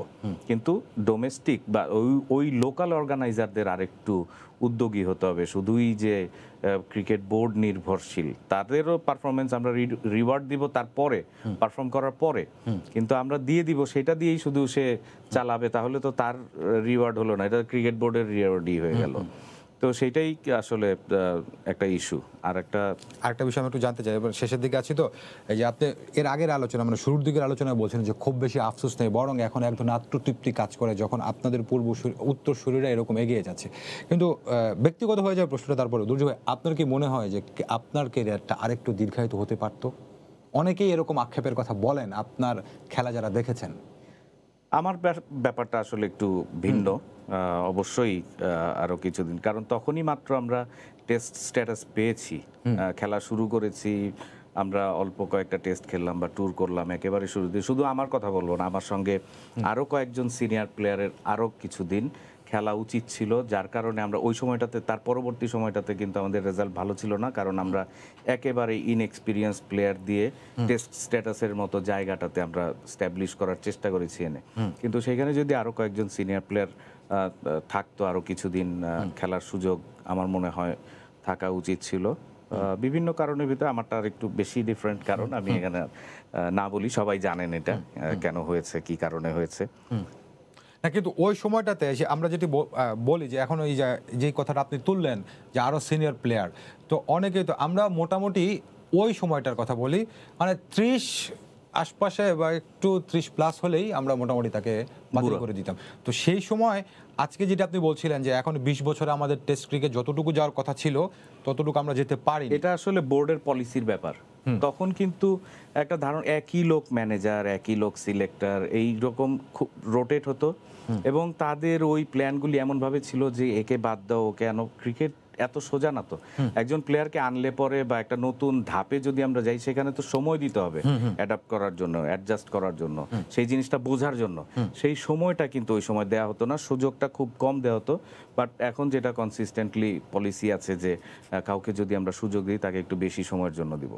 কিন্তু ডোমেস্টিক বা ওই লোকাল অর্গানাইজারদের আরেকটু উদ্যোগী হতে হবে। শুধুই যে ক্রিকেট বোর্ড নির্ভরশীল, তাদেরও পারফরমেন্স আমরা রিওয়ার্ড দিব তারপরে, পারফর্ম করার পরে, কিন্তু আমরা দিয়ে দিব সেটা দিয়েই শুধু সে চালাবে, তাহলে তো তার রিওয়ার্ড হলো না, এটা ক্রিকেট বোর্ডের রিওয়ার্ডই হয়ে গেল। তো সেটাই আসলে একটা ইস্যু। আরেকটা বিষয় আমি একটু জানতে চাই, এবার শেষের দিকে আছি তো, এই যে আপনি এর আগের আলোচনা, মানে শুরুর দিকের আলোচনায় বলছেন যে খুব বেশি আফসোস নেই, বরং এখন একজন আত্মতৃপ্তি কাজ করে যখন আপনাদের উত্তরসূরিরা এরকম এগিয়ে যাচ্ছে। কিন্তু ব্যক্তিগত হয়ে যায় প্রশ্নটা, তারপরে দুর্জয় ভাই, আপনার কি মনে হয় যে আপনার ক্যারিয়ারটা আরেকটু দীর্ঘায়িত হতে পারতো? অনেকেই এরকম আক্ষেপের কথা বলেন আপনার খেলা যারা দেখেছেন। আমার ব্যাপারটা আসলে একটু ভিন্ন, অবশ্যই আরো কিছুদিন, কারণ তখনই মাত্র আমরা টেস্ট স্ট্যাটাস পেয়েছি, খেলা শুরু করেছি, আমরা অল্প কয়েকটা টেস্ট খেললাম বা ট্যুর করলাম একেবারে শুরুতে। শুধু আমার কথা বলবো না, আমার সঙ্গে আরো কয়েকজন সিনিয়র প্লেয়ারের আরো কিছুদিন খেলা উচিত ছিল, যার কারণে আমরা ওই সময়টাতে, তার পরবর্তী সময়টাতে কিন্তু আমাদের রেজাল্ট ভালো ছিল না, কারণ আমরা একেবারে ইনএক্সপিরিয়েন্স প্লেয়ার দিয়ে টেস্ট স্ট্যাটাসের মতো জায়গাটাতে আমরা স্ট্যাবলিশ করার চেষ্টা করেছি এনে। কিন্তু সেখানে যদি আরো কয়েকজন সিনিয়র প্লেয়ার থাকতো, আরো কিছুদিন খেলার সুযোগ আমার মনে হয় থাকা উচিত ছিল। বিভিন্ন কারণের ভিতরে আমারটা আর একটু বেশি ডিফারেন্ট কারণ, আমি এখানে না বলি, সবাই জানেন এটা কেন হয়েছে, কি কারণে হয়েছে। না, কিন্তু ওই সময়টাতে যে আমরা যেটি বলি যে এখন ওই যে কথাটা আপনি তুললেন যে আরো সিনিয়র প্লেয়ার, তো অনেকেই তো আমরা মোটামুটি ওই সময়টার কথা বলি, মানে 30 আশপাশে বা একটু 30 প্লাস হলেই আমরা মোটামুটি তাকে বাতিল করে দিতাম। তো সেই সময় আজকে যেটা আপনি বলছিলেন যে এখন 20 বছরে আমাদের টেস্ট ক্রিকেট যতটুকু যাওয়ার কথা ছিল ততটুকু আমরা যেতে পারি, এটা আসলে বোর্ডের পলিসির ব্যাপার। তখন কিন্তু একটা ধারণা, একই লোক ম্যানেজার, একই লোক সিলেক্টর, এই রকম খুব রোটেট হতো, এবং তাদের ওই প্ল্যানগুলি এমনভাবে ছিল যে একে বাদ দাও, কেন ক্রিকেট এত সোজা না তো। একজন প্লেয়ারকে আনলে পরে বা একটা নতুন ধাপে যদি আমরা যাই, সেখানে তো সময় দিতে হবে অ্যাডাপ্ট করার জন্য, অ্যাডজাস্ট করার জন্য, সেই জিনিসটা বোঝার জন্য। সেই সময়টা কিন্তু ওই সময় দেওয়া হতো না, সুযোগটা খুব কম দেওয়া হতো। বাট এখন যেটা কনসিস্টেন্টলি পলিসি আছে যে কাউকে যদি আমরা সুযোগ দিই তাকে একটু বেশি সময়ের জন্য দিব।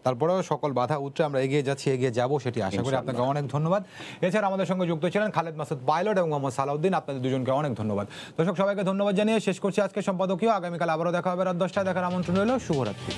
তারপরেও সকল বাধা উত্তরে আমরা এগিয়ে যাচ্ছি, এগিয়ে যাব, সেটি আশা করি। আপনাকে অনেক ধন্যবাদ। এছাড়া আমাদের সঙ্গে যুক্ত ছিলেন খালেদ মাসুদ পাইলট এবং মোহাম্মদ সালাউদ্দিন। আপনাদের দুজনকে অনেক ধন্যবাদ। দর্শক সবাইকে ধন্যবাদ জানিয়ে শেষ করছি আজকে সম্পাদকীয়। আগামীকাল আবারও দেখা হবে রাত 10টায়। দেখার আমন্ত্রণ রইল। শুভরাত্রি।